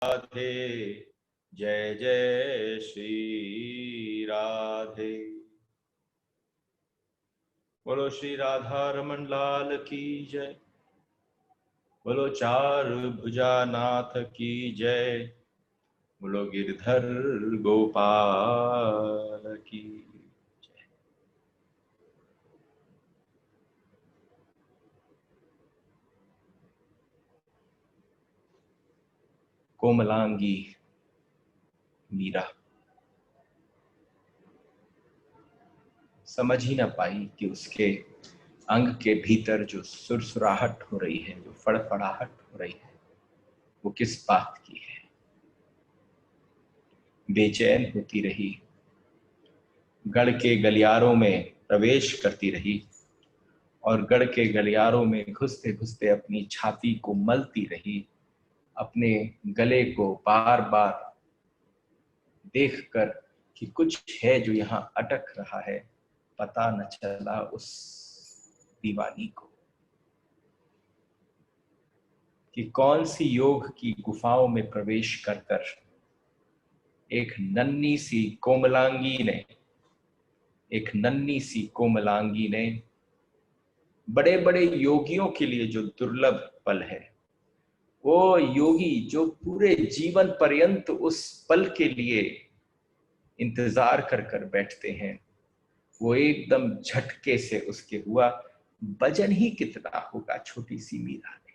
राधे, जय जय श्री राधे। बोलो श्री राधा रमन लाल की जय। बोलो चार भुजानाथ की जय। बोलो गिरधर गोपाल की जय। कोमलांगी मीरा समझ ही ना पाई कि उसके अंग के भीतर जो सुरसुराहट हो रही है, जो फड़फड़ाहट हो रही है, वो किस बात की है। बेचैन होती रही, गढ़ के गलियारों में प्रवेश करती रही और गढ़ के गलियारों में घुसते घुसते अपनी छाती को मलती रही, अपने गले को बार बार देखकर कि कुछ है जो यहाँ अटक रहा है। पता न चला उस दीवानी को कि कौन सी योग की गुफाओं में प्रवेश कर कर एक नन्ही सी कोमलांगी ने बड़े बड़े योगियों के लिए जो दुर्लभ पल है, वो योगी जो पूरे जीवन पर्यंत उस पल के लिए इंतजार कर कर बैठते हैं, वो एकदम झटके से उसके हुआ। वजन ही कितना होगा छोटी सी मीरा ने।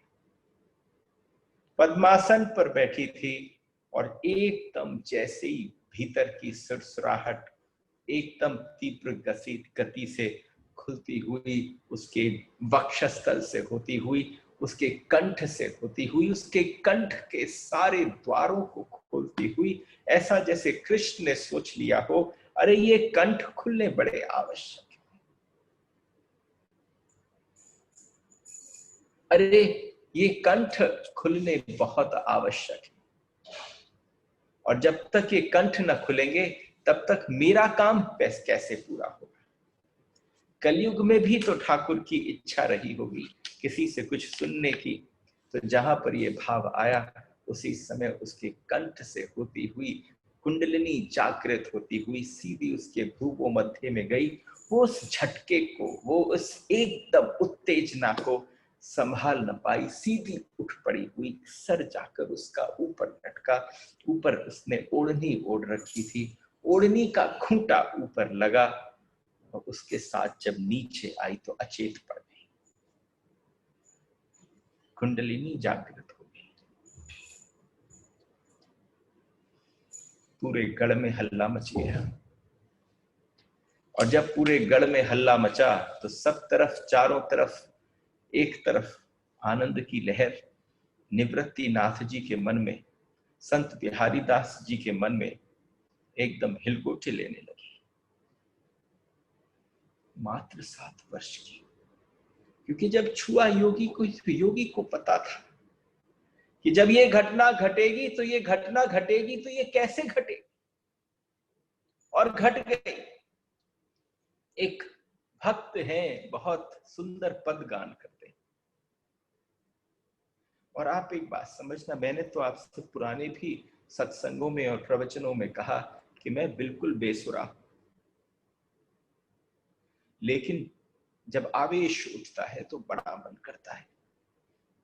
पद्मासन पर बैठी थी और एकदम जैसे ही भीतर की सुरसुराहट एकदम तीव्र गति से खुलती हुई, उसके वक्षस्थल से होती हुई, उसके कंठ से होती हुई, उसके कंठ के सारे द्वारों को खोलती हुई, ऐसा जैसे कृष्ण ने सोच लिया हो, अरे ये कंठ खुलने बड़े आवश्यक है, अरे ये कंठ खुलने बहुत आवश्यक है। और जब तक ये कंठ न खुलेंगे तब तक मेरा काम कैसे पूरा होगा। कलयुग में भी तो ठाकुर की इच्छा रही होगी किसी से कुछ सुनने की, तो जहां पर ये भाव आया उसी समय उसके कंठ से होती हुई कुंडलिनी जागृत होती हुई सीधी उसके भ्रुवों मध्य में गई। वो उस झटके को, वो उस एकदम उत्तेजना को संभाल न पाई, सीधी उठ पड़ी हुई, सर जाकर उसका ऊपर लटका। ऊपर उसने ओढ़नी ओढ़ रखी थी, ओढ़नी का खूंटा ऊपर लगा और उसके साथ जब नीचे आई तो अचेत पड़ गई, कुंडलिनी जागृत हो गई। पूरे गढ़ में हल्ला मच गया और जब पूरे गढ़ में हल्ला मचा तो सब तरफ, चारों तरफ, एक तरफ आनंद की लहर निवृत्ति नाथ जी के मन में, संत बिहारी दास जी के मन में एकदम हिलगोटे लेने लगी। मात्र 7 वर्ष की, क्योंकि जब छुआ योगी को पता था कि जब ये घटना घटेगी तो ये कैसे घटेगी, और घट गई। एक भक्त हैं, बहुत सुंदर पद गान करते हैं। और आप एक बात समझना, मैंने तो आपसे पुराने भी सत्संगों में और प्रवचनों में कहा कि मैं बिल्कुल बेसुरा हूं, लेकिन जब आवेश उठता है तो बड़ा मन करता है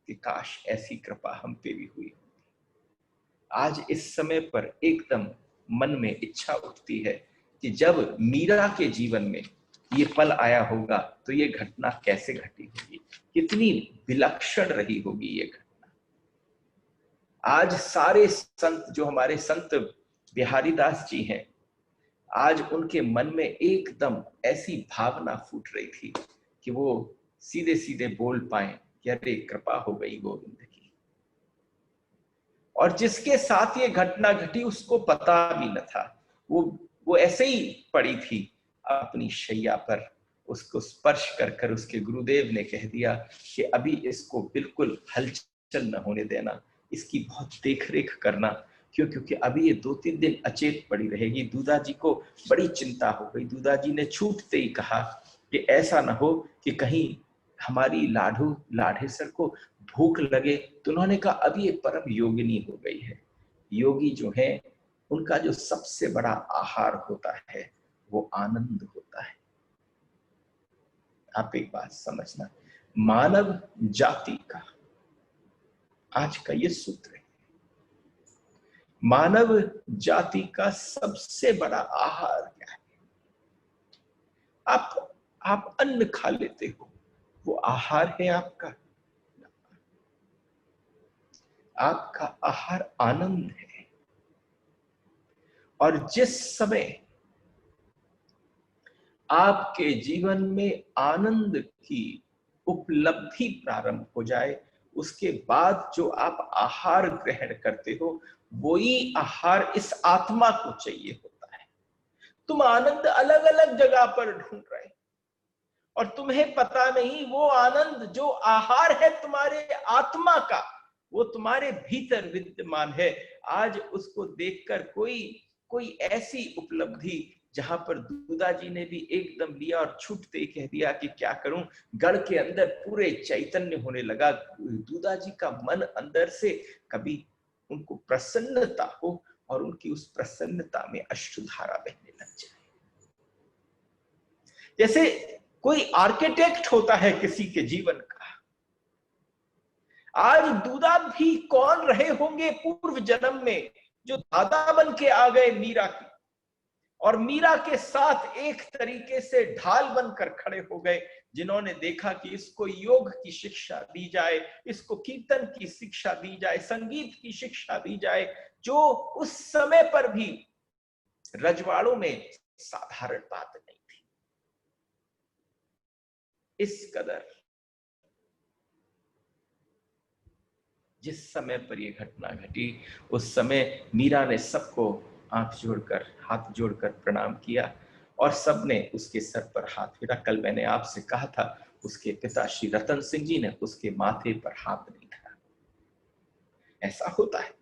कि काश ऐसी कृपा हम पे भी हुई। आज इस समय पर एकदम मन में इच्छा उठती है कि जब मीरा के जीवन में ये पल आया होगा तो ये घटना कैसे घटी होगी, कितनी विलक्षण रही होगी ये घटना। आज सारे संत, जो हमारे संत बिहारी दास जी हैं, आज उनके मन में एकदम ऐसी भावना फूट रही थी कि वो सीधे सीधे बोल पाए कि अरे कृपा हो गई गोविंद की। और जिसके साथ ये घटना घटी उसको पता भी न था, वो ऐसे ही पड़ी थी अपनी शैया पर। उसको स्पर्श कर कर उसके गुरुदेव ने कह दिया कि अभी इसको बिल्कुल हलचल न होने देना, इसकी बहुत देखरेख करना, क्योंकि अभी ये 2-3 दिन अचेत पड़ी रहेगी। दूधा जी को बड़ी चिंता हो गई। दूधा जी ने छूटते ही कहा कि ऐसा ना हो कि कहीं हमारी लाढ़ेसर को भूख लगे। तो उन्होंने कहा अभी ये परम योगिनी हो गई है, योगी जो है उनका जो सबसे बड़ा आहार होता है वो आनंद होता है। आप एक बात समझना, मानव जाति का आज का ये सूत्र है, मानव जाति का सबसे बड़ा आहार क्या है? आप अन्न खा लेते हो, वो आहार है आपका? आपका आहार आनंद है। और जिस समय आपके जीवन में आनंद की उपलब्धि प्रारंभ हो जाए, उसके बाद जो आप आहार ग्रहण करते हो वही आहार इस आत्मा को चाहिए होता है। तुम आनंद अलग अलग जगह पर ढूंढ रहे और तुम्हें पता नहीं वो आनंद जो आहार है तुम्हारे आत्मा का, वो तुम्हारे भीतर विद्यमान है। आज उसको देखकर कोई ऐसी उपलब्धि जहां पर दूधा जी ने भी एकदम लिया और छूटते ही कह दिया कि क्या करूं, गढ़ के अंदर पूरे चैतन्य होने लगा। दूधा जी का मन अंदर से कभी उनको प्रसन्नता हो और उनकी उस प्रसन्नता में अश्रुधारा बहने लग जाए। जैसे कोई आर्किटेक्ट होता है किसी के जीवन का। आज दूधा भी कौन रहे होंगे पूर्व जन्म में जो दादा बन के आ गए मीरा की, और मीरा के साथ एक तरीके से ढाल बनकर खड़े हो गए, जिन्होंने देखा कि इसको योग की शिक्षा दी जाए, इसको कीर्तन की शिक्षा दी जाए, संगीत की शिक्षा दी जाए, जो उस समय पर भी रजवाड़ों में साधारण बात नहीं थी। इस कदर जिस समय पर यह घटना घटी, उस समय मीरा ने सबको आंख जोड़कर हाथ जोड़कर प्रणाम किया और सबने उसके सर पर हाथ फेरा। कल मैंने आपसे कहा था उसके पिता श्री रतन सिंह जी ने उसके माथे पर हाथ नहीं धरा। ऐसा होता है।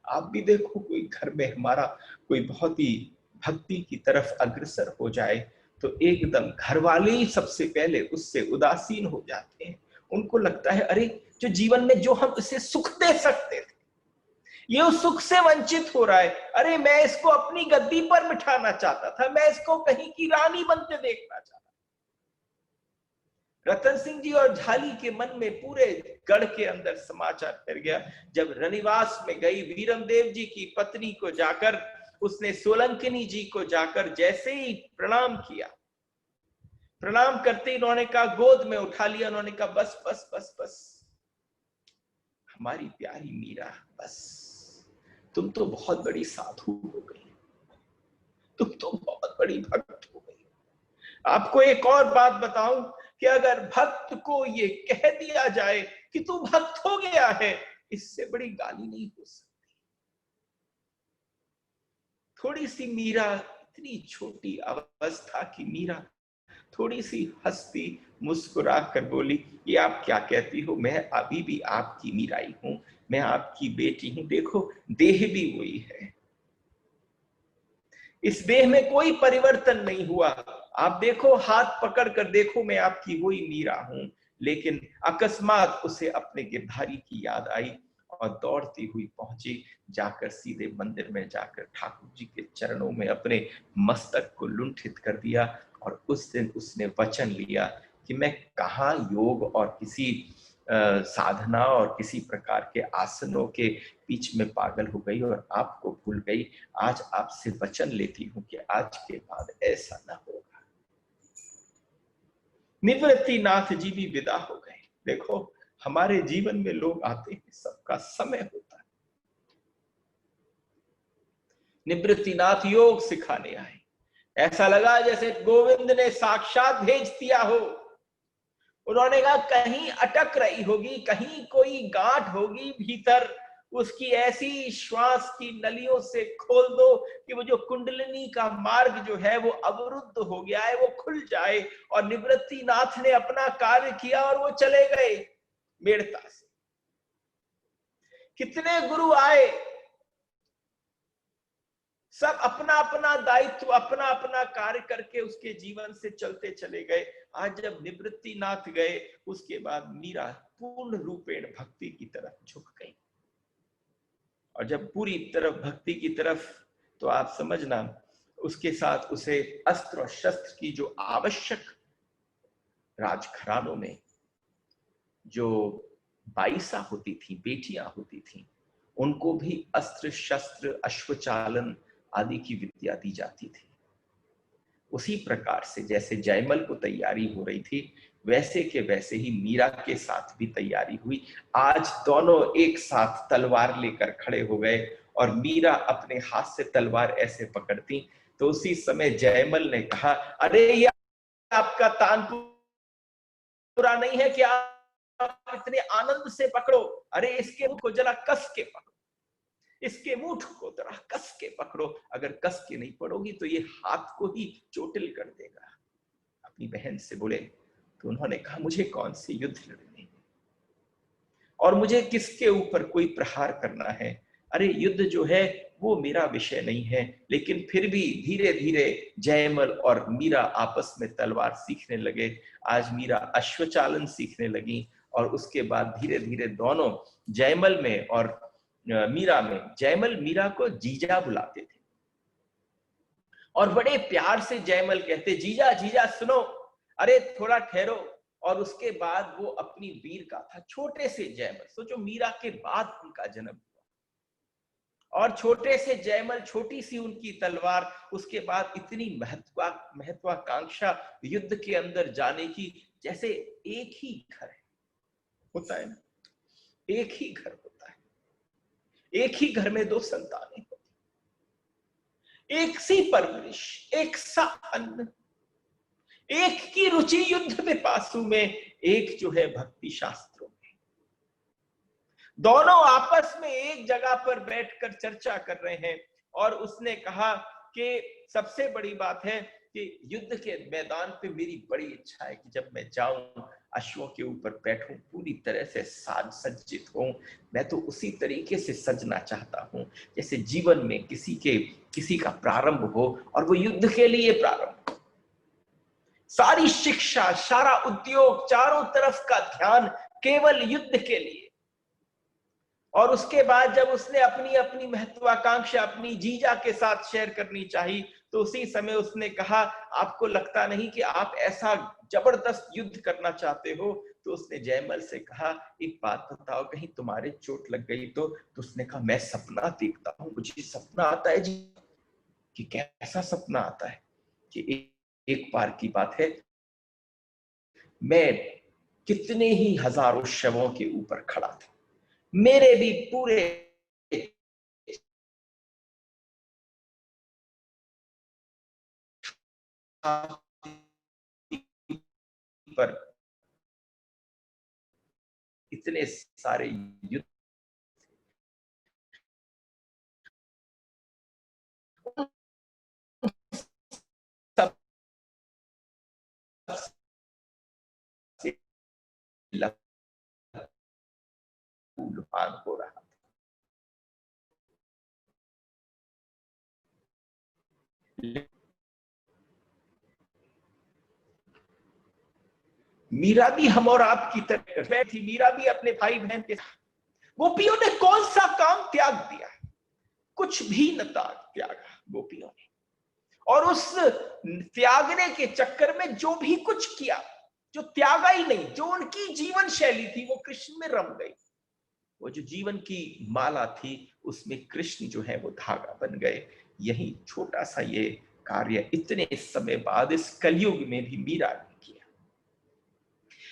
आप भी देखो, कोई घर में हमारा कोई बहुत ही भक्ति की तरफ अग्रसर हो जाए तो एकदम घर वाले ही सबसे पहले उससे उदासीन हो जाते हैं। उनको लगता है अरे जो जीवन में जो हम इसे सुख दे सकते थे ये उस सुख से वंचित हो रहा है। अरे मैं इसको अपनी गद्दी पर बिठाना चाहता था, मैं इसको कहीं की रानी बनते देखना चाहता था। रतन सिंह जी और झाली के मन में पूरे गढ़ के अंदर समाचार फैल गया। जब रनिवास में गई वीरमदेव जी की पत्नी को जाकर उसने सोलंकिनी जी को जाकर जैसे ही प्रणाम किया, प्रणाम करते इन्होंने कहा, गोद में उठा लिया, उन्होंने कहा बस बस बस बस हमारी प्यारी मीरा, बस तुम तो बहुत बड़ी साधु हो गई, तुम तो बहुत बड़ी भक्त हो गई। आपको एक और बात बताऊं कि अगर भक्त को ये कह दिया जाए कि तू भक्त हो गया है, इससे बड़ी गाली नहीं हो सकती। थोड़ी सी मीरा, इतनी छोटी अवस्था की मीरा थोड़ी सी हंसती मुस्कुरा कर बोली, ये आप क्या कहती हो, मैं अभी भी आपकी मीराई हूं, मैं आपकी बेटी हूं। देखो देह भी वही है, इस देह में कोई परिवर्तन नहीं हुआ। आप देखो, हाथ पकड़ कर देखो, मैं आपकी वही मीरा हूं। लेकिन अकस्मात उसे अपने गिरधारी की याद आई और दौड़ती हुई पहुंची, जाकर सीधे मंदिर में जाकर ठाकुर जी के चरणों में अपने मस्तक को लुंठित कर दिया। और उस दिन उसने वचन लिया कि मैं कहाँ योग और किसी साधना और किसी प्रकार के आसनों के बीच में पागल हो गई और आपको भूल गई। आज आपसे वचन लेती हूं कि आज के बाद ऐसा ना होगा। निवृत्ति नाथ जी भी विदा हो गए। देखो हमारे जीवन में लोग आते हैं, सबका समय होता है। निवृत्ति नाथ योग सिखाने आए, ऐसा लगा जैसे गोविंद ने साक्षात भेज दिया हो। उन्होंने कहा कहीं अटक रही होगी, कहीं कोई गांठ होगी भीतर, उसकी ऐसी श्वास की नलियों से खोल दो कि वो जो कुंडलिनी का मार्ग जो है वो अवरुद्ध हो गया है वो खुल जाए। और निवृत्ति नाथ ने अपना कार्य किया और वो चले गए मेड़ता से। कितने गुरु आए, सब अपना अपना दायित्व अपना अपना कार्य करके उसके जीवन से चलते चले गए। आज जब निवृत्ति नाथ गए, उसके बाद मीरा पूर्ण रूपेण भक्ति की तरफ झुक गई। और जब पूरी तरफ भक्ति की तरफ, तो आप समझना उसके साथ उसे अस्त्र और शस्त्र की जो आवश्यक राजघरानों में जो बाईसा होती थी, बेटियां होती थी, उनको भी अस्त्र शस्त्र अश्वचालन आदि की विद्या दी जाती थी। उसी प्रकार से जैसे जयमल को तैयारी हो रही थी, वैसे के वैसे ही मीरा के साथ भी तैयारी हुई। आज दोनों एक साथ तलवार लेकर खड़े हो गए और मीरा अपने हाथ से तलवार ऐसे पकड़ती, तो उसी समय जयमल ने कहा, अरे ये आपका तानपुरा नहीं है कि आप इतने आनंद से पकड़ो, अरे इसके मुंह को जरा कस के पकड़ो, इसके मुंह को जरा कस के पकड़ो, अगर कस के नहीं पड़ोगी तो ये हाथ को ही चोटिल कर देगा। अपनी बहन से बोले, तो उन्होंने कहा, मुझे कौन से युद्ध लड़ने और मुझे किसके ऊपर कोई प्रहार करना है, अरे युद्ध जो है वो मेरा विषय नहीं है। लेकिन फिर भी धीरे धीरे जयमल और मीरा आपस में तलवार सीखने लगे। आज मीरा अश्वचालन सीखने लगी और उसके बाद धीरे धीरे दोनों जयमल में और मीरा में, जयमल मीरा को जीजा बुलाते थे और बड़े प्यार से जयमल कहते, जीजा जीजा सुनो, अरे थोड़ा ठहरो। और उसके बाद वो अपनी वीर गाथा, छोटे से जयमल, सोचो मीरा के बाद उनका जन्म हुआ और छोटे से जयमल, छोटी सी उनकी तलवार, उसके बाद इतनी महत्वाकांक्षा युद्ध के अंदर जाने की, जैसे एक ही घर है, होता है ना, एक ही घर होता है, एक ही घर में दो संतानें होती, एक सी परवरिश, एक सा अन्न, एक की रुचि युद्ध में पासु में, एक जो है भक्ति शास्त्रों में, दोनों आपस में एक जगह पर बैठकर चर्चा कर रहे हैं। और उसने कहा कि सबसे बड़ी बात है कि युद्ध के मैदान पे मेरी बड़ी इच्छा है कि जब मैं जाऊं, अश्वों के ऊपर बैठूं, पूरी तरह से साज सज्जित हूं। मैं तो उसी तरीके से सजना चाहता हूं जैसे जीवन में किसी का प्रारंभ हो, और वो युद्ध के लिए प्रारंभ हो। सारी शिक्षा, सारा उद्योग, चारों तरफ का ध्यान केवल युद्ध के लिए। और उसके बाद जब उसने अपनी अपनी महत्वाकांक्षा अपनी जीजा के साथ शेयर करनी चाहिए, तो उसी समय उसने कहा, आपको लगता नहीं कि आप ऐसा जबरदस्त युद्ध करना चाहते हो? तो उसने जयमल से कहा, एक बात बताओ, कहीं तुम्हारे चोट लग गई तो उसने कहा, मैं सपना देखता हूं, मुझे सपना आता है जी। कि कैसा सपना आता है? कि एक बार की बात है, मैं कितने ही हजारों शवों के ऊपर खड़ा था, मेरे भी पूरे पर इतने सारे युद्ध, सब लहूलुहान हो रहा था। मीरा भी हम और आपकी तरह थी, मीरा भी अपने भाई बहन के साथ। गोपियों ने कौन सा काम त्याग दिया? कुछ भी न त्यागा गोपियों ने। और उस त्यागने के चक्कर में जो भी कुछ किया, जो त्यागा ही नहीं, जो उनकी जीवन शैली थी, वो कृष्ण में रम गई। वो जो जीवन की माला थी, उसमें कृष्ण जो है वो धागा बन गए। यही छोटा सा ये कार्य इतने समय बाद इस कलयुग में भी मीरा ने किया।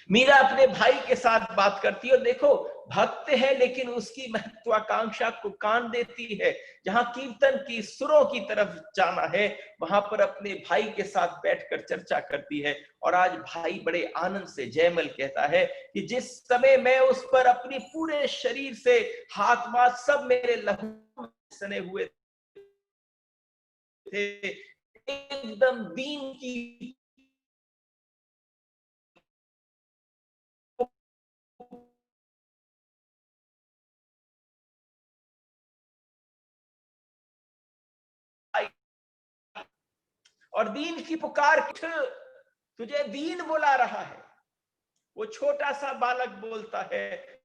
मीरा अपने भाई के साथ बात करती है, और देखो, भक्त है लेकिन उसकी महत्वाकांक्षा को कान देती है। जहां कीर्तन की सुरों की तरफ जाना है, वहां पर अपने भाई के साथ बैठकर चर्चा करती है। और आज भाई बड़े आनंद से, जयमल कहता है कि जिस समय मैं उस पर अपनी पूरे शरीर से हाथ माथ सब मेरे लहू सने हुए थे, एकदम दीन की और दीन की पुकार, तुझे दीन बुला रहा है। वो छोटा सा बालक बोलता है,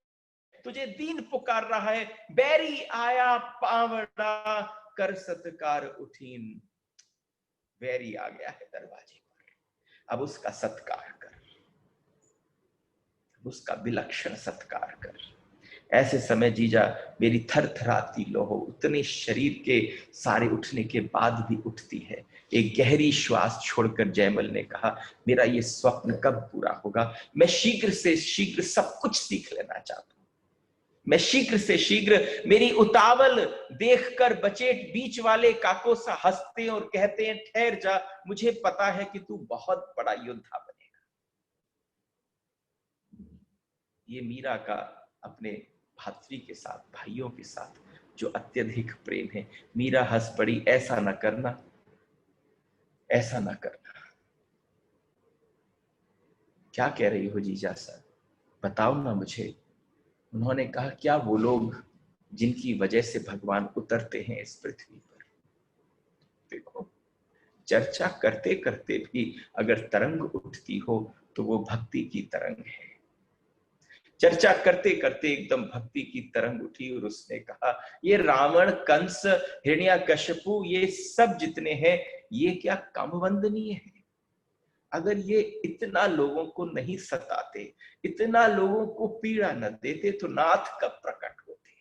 तुझे दीन पुकार रहा है। बैरी आया पावड़ा कर सत्कार उठीन। बैरी आ गया है दरवाजे पर, अब उसका सत्कार कर, उसका विलक्षण सत्कार कर। ऐसे समय जीजा मेरी थरथराती लोहो उतने शरीर के सारे उठने के बाद भी उठती है। एक गहरी श्वास छोड़कर जयमल ने कहा, मेरा ये स्वप्न कब पूरा होगा? मैं शीघ्र से शीघ्र सब कुछ सीख लेना चाहता हूं। मैं शीघ्र से शीघ्र, मेरी उतावल देखकर बचेट बीच वाले काकोसा हंसते और कहते हैं, ठहर जा, मुझे पता है कि तू बहुत बड़ा योद्धा बनेगा। ये मीरा का अपने भातृ के साथ, भाइयों के साथ जो अत्यधिक प्रेम है। मीरा हंस पड़ी, ऐसा ना करना, ऐसा ना करना। क्या कह रही हो जीजा सर, बताओ ना मुझे। उन्होंने कहा, क्या वो लोग जिनकी वजह से भगवान उतरते हैं इस पृथ्वी पर? देखो, चर्चा करते करते भी अगर तरंग उठती हो तो वो भक्ति की तरंग है। चर्चा करते करते एकदम भक्ति की तरंग उठी और उसने कहा, ये रावण, कंस, हिरण्याकश्यपु, ये सब जितने हैं, ये क्या कम वंदनीय है? अगर ये इतना लोगों को नहीं सताते, इतना लोगों को पीड़ा न देते, तो नाथ कब प्रकट होते?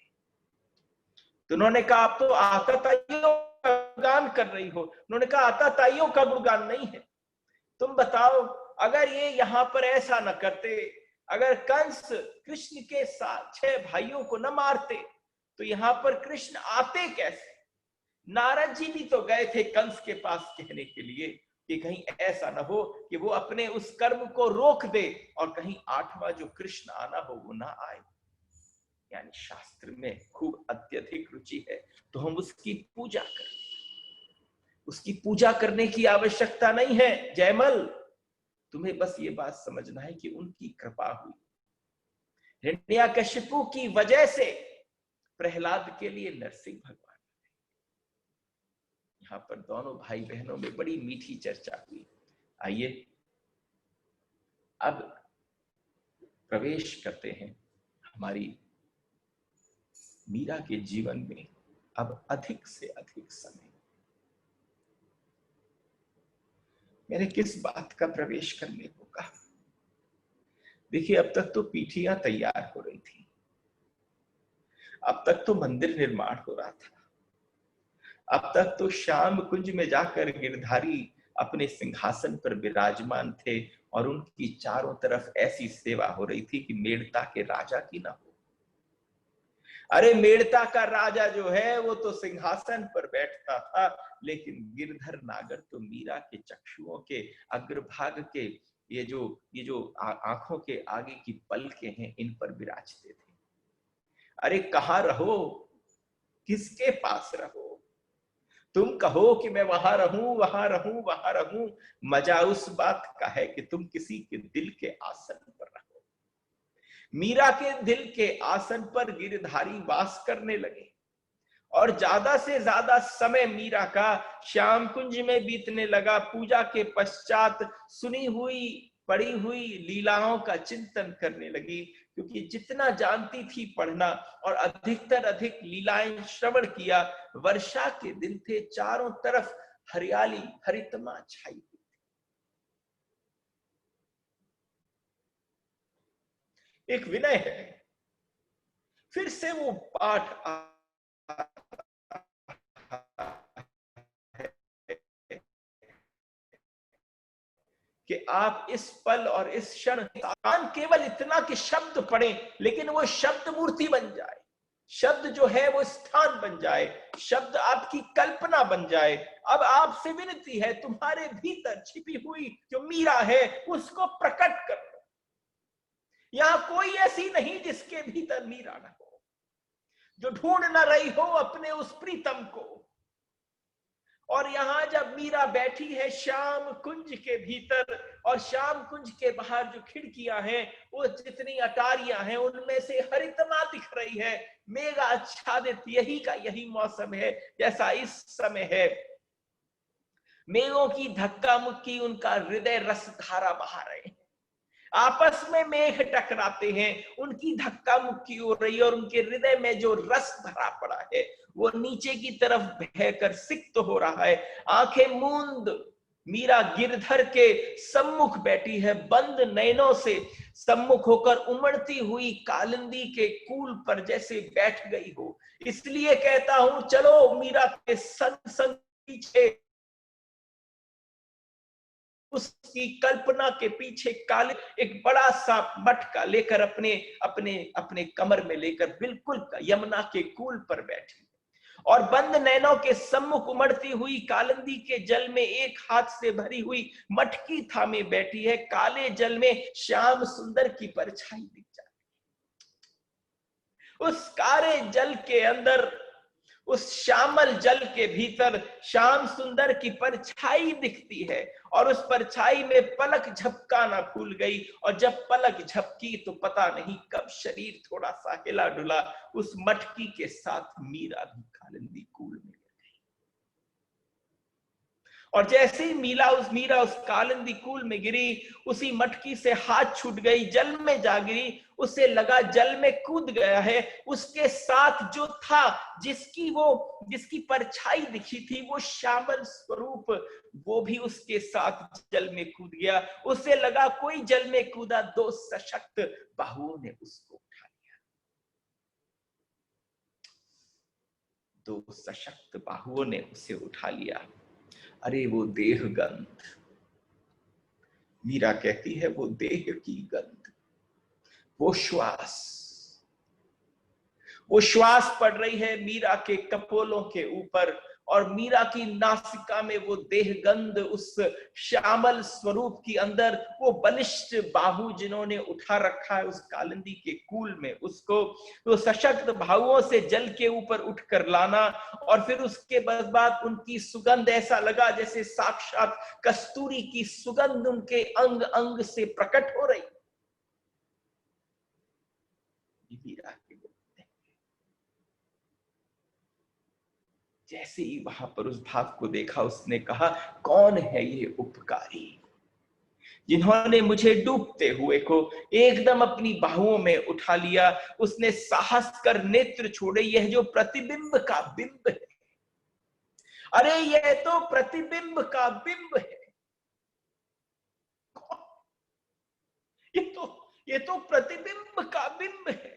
तो उन्होंने कहा, आप तो आताताइयों का गुणगान कर रही हो। उन्होंने कहा, आताताइयों का गुणगान नहीं है। तुम बताओ, अगर ये यहां पर ऐसा न करते, अगर कंस कृष्ण के साथ 6 भाइयों को न मारते, तो यहां पर कृष्ण आते कैसे? नारद जी भी तो गए थे कंस के पास कहने के लिए कि कहीं ऐसा न हो कि वो अपने उस कर्म को रोक दे और कहीं 8वां जो कृष्ण आना हो वो ना आए। यानी शास्त्र में खूब अत्यधिक रुचि है, तो हम उसकी पूजा करें। उसकी पूजा करने की आवश्यकता नहीं है जयमल, तुम्हें बस ये बात समझना है कि उनकी कृपा हुई। हिरण्याकश्यपु की वजह से प्रहलाद के लिए नरसिंह भगवान। यहाँ पर दोनों भाई बहनों में बड़ी मीठी चर्चा हुई। आइए अब प्रवेश करते हैं हमारी मीरा के जीवन में। अब अधिक से अधिक समय मैंने किस बात का प्रवेश करने को कहा? देखिए, अब तक तो पीठियां तैयार हो रही थी, अब तक तो मंदिर निर्माण हो रहा था, अब तक तो श्याम कुंज में जाकर गिरधारी अपने सिंहासन पर विराजमान थे और उनकी चारों तरफ ऐसी सेवा हो रही थी कि मेड़ता के राजा की ना हो। अरे, मेड़ता का राजा जो है वो तो सिंहासन पर बैठता था, लेकिन गिरधर नागर तो मीरा के चक्षुओं के अग्रभाग के ये जो आंखों के आगे की पलकें हैं, इन पर विराजते थे। अरे, कहां रहो, किसके पास रहो? तुम कहो कि मैं वहां रहूं, वहां रहूं, वहां रहूं, मजा उस बात का है कि तुम किसी के दिल के आसन पर रहो। मीरा के दिल के आसन पर गिरधारी वास करने लगे और ज्यादा से ज्यादा समय मीरा का श्याम कुंज में बीतने लगा। पूजा के पश्चात सुनी हुई पढ़ी हुई लीलाओं का चिंतन करने लगी, क्योंकि जितना जानती थी पढ़ना और अधिकतर अधिक लीलाएं श्रवण किया। वर्षा के दिन थे, चारों तरफ हरियाली हरितमा छाई। एक विनय है, फिर से वो पाठ कि आप इस पल और इस क्षण केवल इतना कि शब्द पढ़ें, लेकिन वो शब्द मूर्ति बन जाए, शब्द जो है वो स्थान बन जाए, शब्द आपकी कल्पना बन जाए। अब आपसे विनती है, तुम्हारे भीतर छिपी हुई जो मीरा है उसको प्रकट कर दो। यहां कोई ऐसी नहीं जिसके भीतर मीरा ना हो, जो ढूंढ ना रही हो अपने उस प्रीतम को। और यहां जब मीरा बैठी है श्याम कुंज के भीतर, और श्याम कुंज के बाहर जो खिड़कियां हैं, वो जितनी अटारियां हैं, उनमें से हरितमा दिख रही है, मेघ आच्छादित। यही का यही मौसम है जैसा इस समय है। मेघों की धक्का मुक्की, उनका हृदय रस धारा बहा रहे हैं। आपस में मेघ टकराते हैं, उनकी धक्का मुक्की हो रही है और उनके हृदय में जो रस भरा पड़ा है वो नीचे की तरफ बहकर सिक्त हो रहा है। आंखें मूंद मीरा गिरधर के सम्मुख बैठी है, बंद नयनों से सम्मुख होकर उमड़ती हुई कालिंदी के कूल पर जैसे बैठ गई हो। इसलिए कहता हूं, चलो मीरा के संग संग पीछे, उसकी कल्पना के पीछे काले एक बड़ा सा मटका लेकर अपने अपने अपने कमर में लेकर बिल्कुल यमुना के कूल पर बैठी और बंद नैनों के सम्मुख उमड़ती हुई कालिंदी के जल में एक हाथ से भरी हुई मटकी थामे बैठी है। काले जल में श्याम सुंदर की परछाई दिख जाती है। उस काले जल के अंदर, उस श्यामल जल के भीतर श्याम सुंदर की परछाई दिखती है और उस परछाई में पलक झपकाना भूल गई और जब पलक झपकी तो पता नहीं कब शरीर थोड़ा सा हिला डुला। उस मटकी के साथ मीरा भी कालिंदी कूल में गिर गई और जैसे ही मीरा उस कालिंदी कूल में गिरी, उसी मटकी से हाथ छूट गई, जल में जा गिरी। उसे लगा जल में कूद गया है। उसके साथ जो था, जिसकी परछाई दिखी थी, वो श्यामल स्वरूप, वो भी उसके साथ जल में कूद गया। उसे लगा कोई जल में कूदा, दो सशक्त बाहुओं ने उसको उठा लिया। दो सशक्त बाहुओं ने उसे उठा लिया। अरे वो देह गंध, मीरा कहती है, वो देह की गंध, वो श्वास पड़ रही है मीरा के कपोलों के ऊपर और मीरा की नासिका में वो देह गंध, उस श्यामल स्वरूप की अंदर वो बलिष्ठ बाहु जिन्होंने उठा रखा है उस कालिंदी के कूल में, उसको तो सशक्त बाहुओं से जल के ऊपर उठकर लाना और फिर उसके बाद उनकी सुगंध ऐसा लगा जैसे साक्षात कस्तूरी की सुगंध उनके अंग अंग से प्रकट हो रही। मीरा की जैसे ही वहां पर उस भाव को देखा, उसने कहा, कौन है ये उपकारी जिन्होंने मुझे डूबते हुए को एकदम अपनी बाहुओं में उठा लिया। उसने साहस कर नेत्र छोड़े, यह जो प्रतिबिंब का बिंब है, अरे यह तो प्रतिबिंब का बिंब है, ये तो प्रतिबिंब का बिंब है।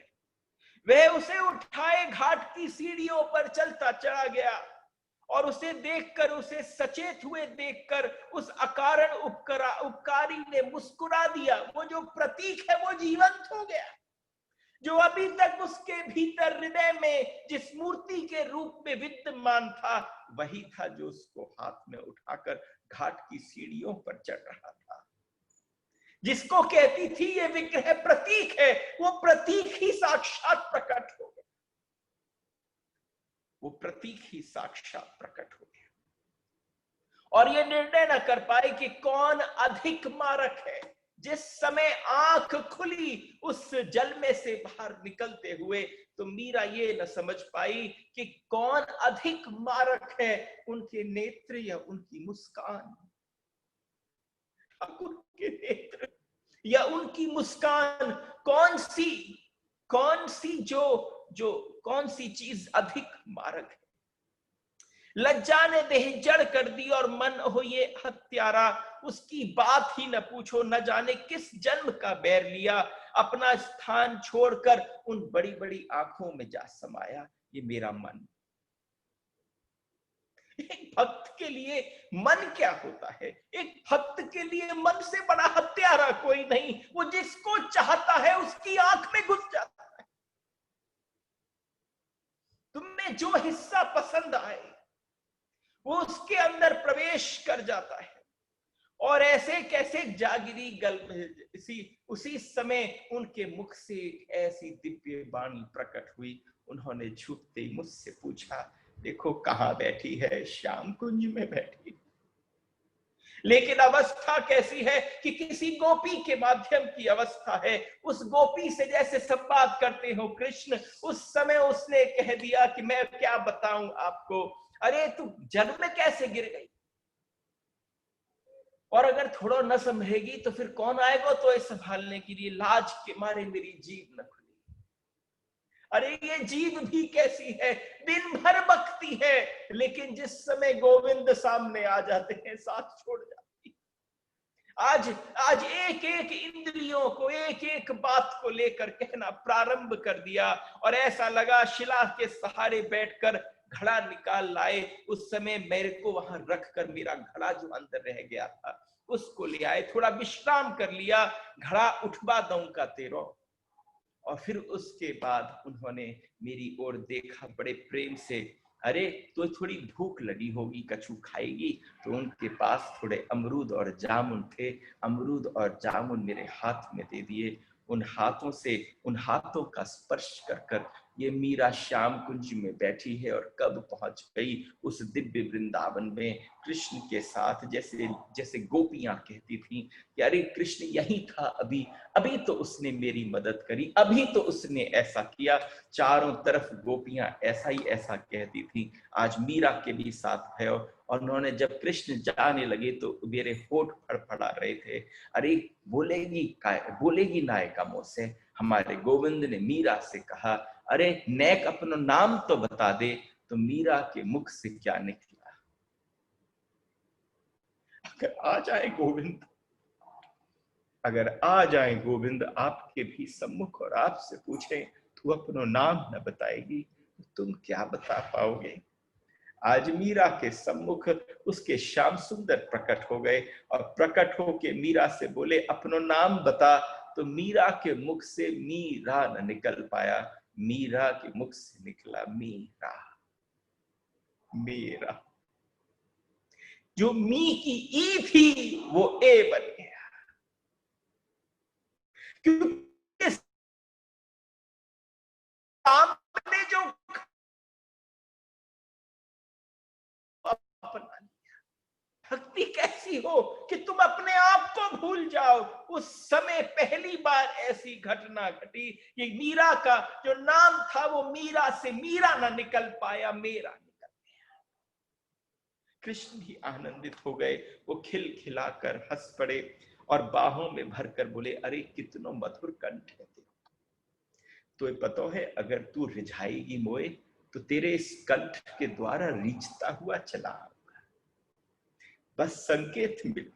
वह उसे उठाए घाट की सीढ़ियों पर चलता चला गया और उसे देखकर, उसे सचेत हुए देखकर उस अकारण उपकारी ने मुस्कुरा दिया। वो जो प्रतीक है वो जीवंत हो गया। जो अभी तक उसके भीतर हृदय में जिस मूर्ति के रूप में विद्यमान था, वही था जो उसको हाथ में उठाकर घाट की सीढ़ियों पर चढ़ रहा था। जिसको कहती थी ये विग्रह प्रतीक है, वो प्रतीक ही साक्षात प्रकट हो गया। वो प्रतीक ही साक्षात प्रकट हो गया और ये निर्णय न कर पाए कि कौन अधिक मारक है। जिस समय आंख खुली उस जल में से बाहर निकलते हुए, तो मीरा ये न समझ पाई कि कौन अधिक मारक है, उनके नेत्र या उनकी मुस्कान। उनके नेत्र या उनकी मुस्कान, कौन सी चीज अधिक मारक है। लज्जा ने देह जड़ कर दी और मन हो ये हत्यारा, उसकी बात ही न पूछो, न जाने किस जन्म का बैर लिया, अपना स्थान छोड़कर उन बड़ी बड़ी आंखों में जा समाया ये मेरा मन। एक भक्त के लिए मन क्या होता है? एक भक्त के लिए मन से बड़ा हत्यारा कोई नहीं। वो जिसको चाहता है उसकी आंख में घुस जाता है। तुम्हें जो हिस्सा पसंद आए वो उसके अंदर प्रवेश कर जाता है। और ऐसे कैसे जागिरी उसी समय उनके मुख से ऐसी दिव्य वाणी प्रकट हुई। उन्होंने झुकते मुझसे पूछा, देखो कहां बैठी है, श्याम कुंज में बैठी। लेकिन अवस्था कैसी है कि किसी गोपी के माध्यम की अवस्था है। उस गोपी से जैसे संवाद करते हो कृष्ण, उस समय उसने कह दिया कि मैं क्या बताऊं आपको, अरे तू जल में कैसे गिर गई। और अगर थोड़ा न संभलेगी तो फिर कौन आएगा तो ये संभालने के लिए? लाज के मारे मेरी जीभ न खुली। अरे ये जीभ भी कैसी है, दिन भर बकती है, लेकिन जिस समय गोविंद सामने आ जाते हैं साथ छोड़ जाती। आज आज एक एक इंद्रियों को, एक एक बात को लेकर कहना प्रारंभ कर दिया, और ऐसा लगा शिला के सहारे बैठकर घड़ा निकाल लाए। उस समय मेरे को वहां रखकर मेरा घड़ा जो अंदर रह गया था उसको ले आए, थोड़ा विश्राम कर लिया, घड़ा उठवा दूं का तेरो। और फिर उसके बाद उन्होंने मेरी ओर देखा बड़े प्रेम से। अरे तो थोड़ी भूख लगी होगी, कछु खाएगी? तो उनके पास थोड़े अमरूद और जामुन थे, अमरूद और जामुन मेरे हाथ में दे दिए। उन हाथों से, उन हाथों का स्पर्श कर कर ये मीरा श्याम कुंज में बैठी है, और कब पहुंच गई उस दिव्य वृंदावन में कृष्ण के साथ। जैसे जैसे गोपियां कहती थीं कि अरे कृष्ण यही था अभी, अभी तो उसने मेरी मदद करी, अभी तो उसने ऐसा किया। चारों तरफ गोपियां ऐसा ही ऐसा कहती थी। आज मीरा के भी साथ है, और उन्होंने जब कृष्ण जाने लगे तो मेरे होठ फड़फड़ा रहे थे। अरे बोलेगी नायका मुंह से। हमारे गोविंद ने मीरा से कहा, अरे नेक अपना नाम तो बता दे। तो मीरा के मुख से क्या निकला? अगर आ जाए गोविंद, अगर आ जाए गोविंद आपके भी सम्मुख और आपसे पूछे तू अपना नाम न बताएगी तो तुम क्या बता पाओगे? आज मीरा के सम्मुख उसके श्याम सुंदर प्रकट हो गए, और प्रकट होके मीरा से बोले अपना नाम बता। तो मीरा के मुख से मीरा न निकल पाया, मीरा के मुख से निकला मीरा। मीरा जो मी की ई थी वो ए बन गया, क्योंकि सामने जो अपना भक्ति कैसी हो कि तुम अपने आप को भूल जाओ। उस समय पहली बार ऐसी घटना घटी कि मीरा का जो नाम था वो मीरा से मीरा ना निकल पाया, मेरा निकल गया। कृष्ण भी आनंदित हो गए, वो खिलखिलाकर हंस पड़े और बाहों में भरकर बोले, अरे कितना मधुर कंठ है तेरा। तो पता है अगर तू रिझाएगी मोए तो तेरे इस कंठ के द्वारा रीझता हुआ चला, बस संकेत मिल गया।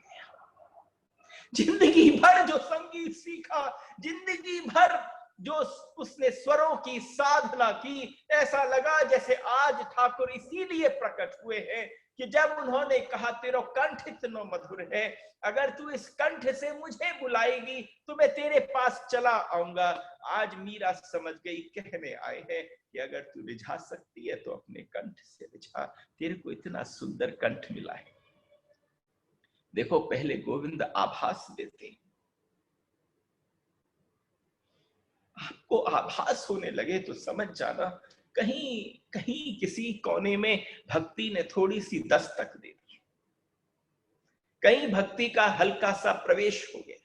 जिंदगी भर जो संगीत सीखा, जिंदगी भर जो उसने स्वरों की साधना की, ऐसा लगा जैसे आज ठाकुर इसीलिए प्रकट हुए हैं कि जब उन्होंने कहा तेरा कंठ इतना मधुर है, अगर तू इस कंठ से मुझे बुलाएगी तो मैं तेरे पास चला आऊंगा। आज मीरा समझ गई, कहने आए हैं कि अगर तू रिझा सकती है तो अपने कंठ से रिझा, तेरे को इतना सुंदर कंठ मिला है। देखो पहले गोविंद आभास देते हैं, आपको आभास होने लगे तो समझ जाना कहीं कहीं किसी कोने में भक्ति ने थोड़ी सी दस्तक दे दी, कहीं भक्ति का हल्का सा प्रवेश हो गया।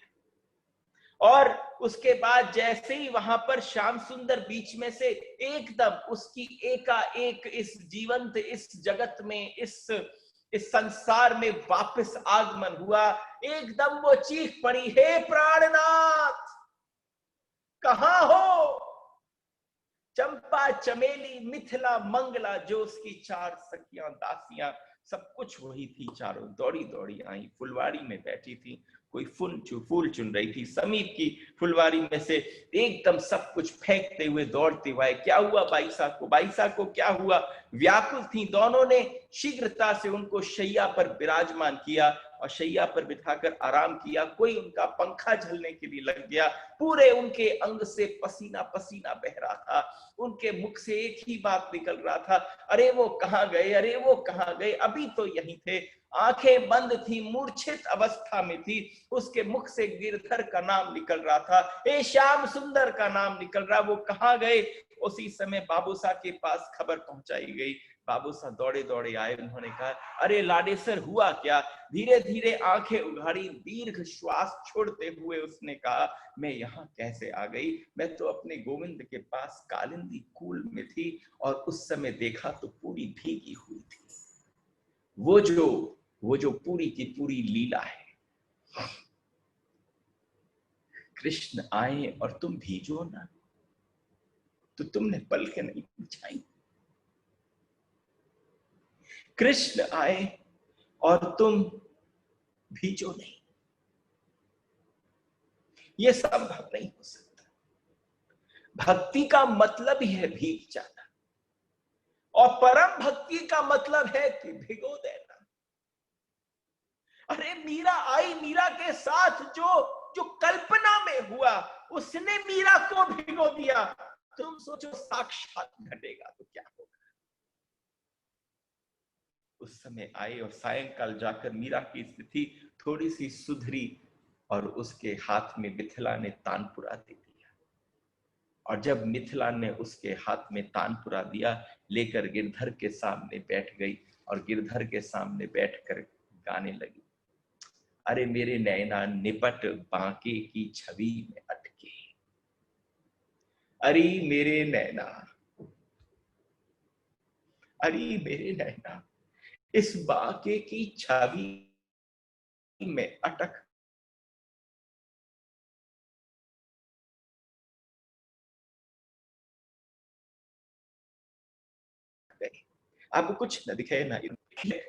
और उसके बाद जैसे ही वहां पर श्याम सुंदर बीच में से एकदम उसकी एकाएक इस जीवंत इस जगत में इस संसार में वापस आगमन हुआ, एकदम वो चीख पड़ी, हे प्राणनाथ कहां हो? चंपा चमेली मिथिला मंगला जो उसकी चार सखियां दासियां सब कुछ वही थी, चारों दौड़ी दौड़ी आई, फुलवारी में बैठी थी, कोई फूल चुन रही थी। समीप की फुलवारी में से एकदम सब कुछ फेंकते हुए दौड़ते हुए, क्या हुआ बाईसा को, बाईसा को क्या हुआ? व्याकुल थी दोनों ने, शीघ्रता से उनको शैया पर विराजमान किया और शैया पर बिठाकर आराम किया। कोई उनका पंखा झलने के लिए लग गया, पूरे उनके अंग से पसीना पसीना बह रहा था, उनके मुख से एक ही बात निकल रहा था, अरे वो कहाँ गए, अरे वो कहाँ गए, अभी तो यहीं थे। आंखें बंद थी, मूर्छित अवस्था में थी, उसके मुख से गिरधर का नाम निकल रहा था, ए श्याम सुंदर का नाम निकल रहा, वो कहाँ गए? उसी समय बाबूसा के पास खबर पहुंचाई गई। बाबूसा दौड़े दौड़े आए, उन्होंने कहा, अरे लाडेसर हुआ क्या? धीरे धीरे आंखें उघाड़ी, दीर्घ श्वास छोड़ते हुए उसने कहा, मैं यहाँ कैसे आ गई? मैं तो अपने गोविंद के पास कालिंदी कूल में थी और उस समय देखा तो पूरी भीगी हुई थी। वो जो पूरी की पूरी लीला है, कृष्ण आए और तुम भीजो ना, तो तुमने पलकें नहीं बिछाई। कृष्ण आए और तुम भीजो नहीं, यह संभव नहीं हो सकता। भक्ति का मतलब ही है भीग जाना, और परम भक्ति का मतलब है कि भिगो देना। अरे मीरा आई, मीरा के साथ जो जो कल्पना में हुआ उसने मीरा को भिगो दिया। तुम सोचो साक्षात घटेगा तो क्या होगा। उस समय आई और सायंकाल जाकर मीरा की स्थिति थोड़ी सी सुधरी और उसके हाथ में मिथिला ने तानपुरा दे दिया। और जब मिथिला ने उसके हाथ में तानपुरा दिया, लेकर गिरधर के सामने बैठ गई और गिरधर के सामने बैठकर गाने लगी। अरे मेरे नैना निपट बांके की छवि में अटके, अरे मेरे नैना, अरे मेरे नैना इस बांके की छवि में अटक गए। अब कुछ न दिखे ना,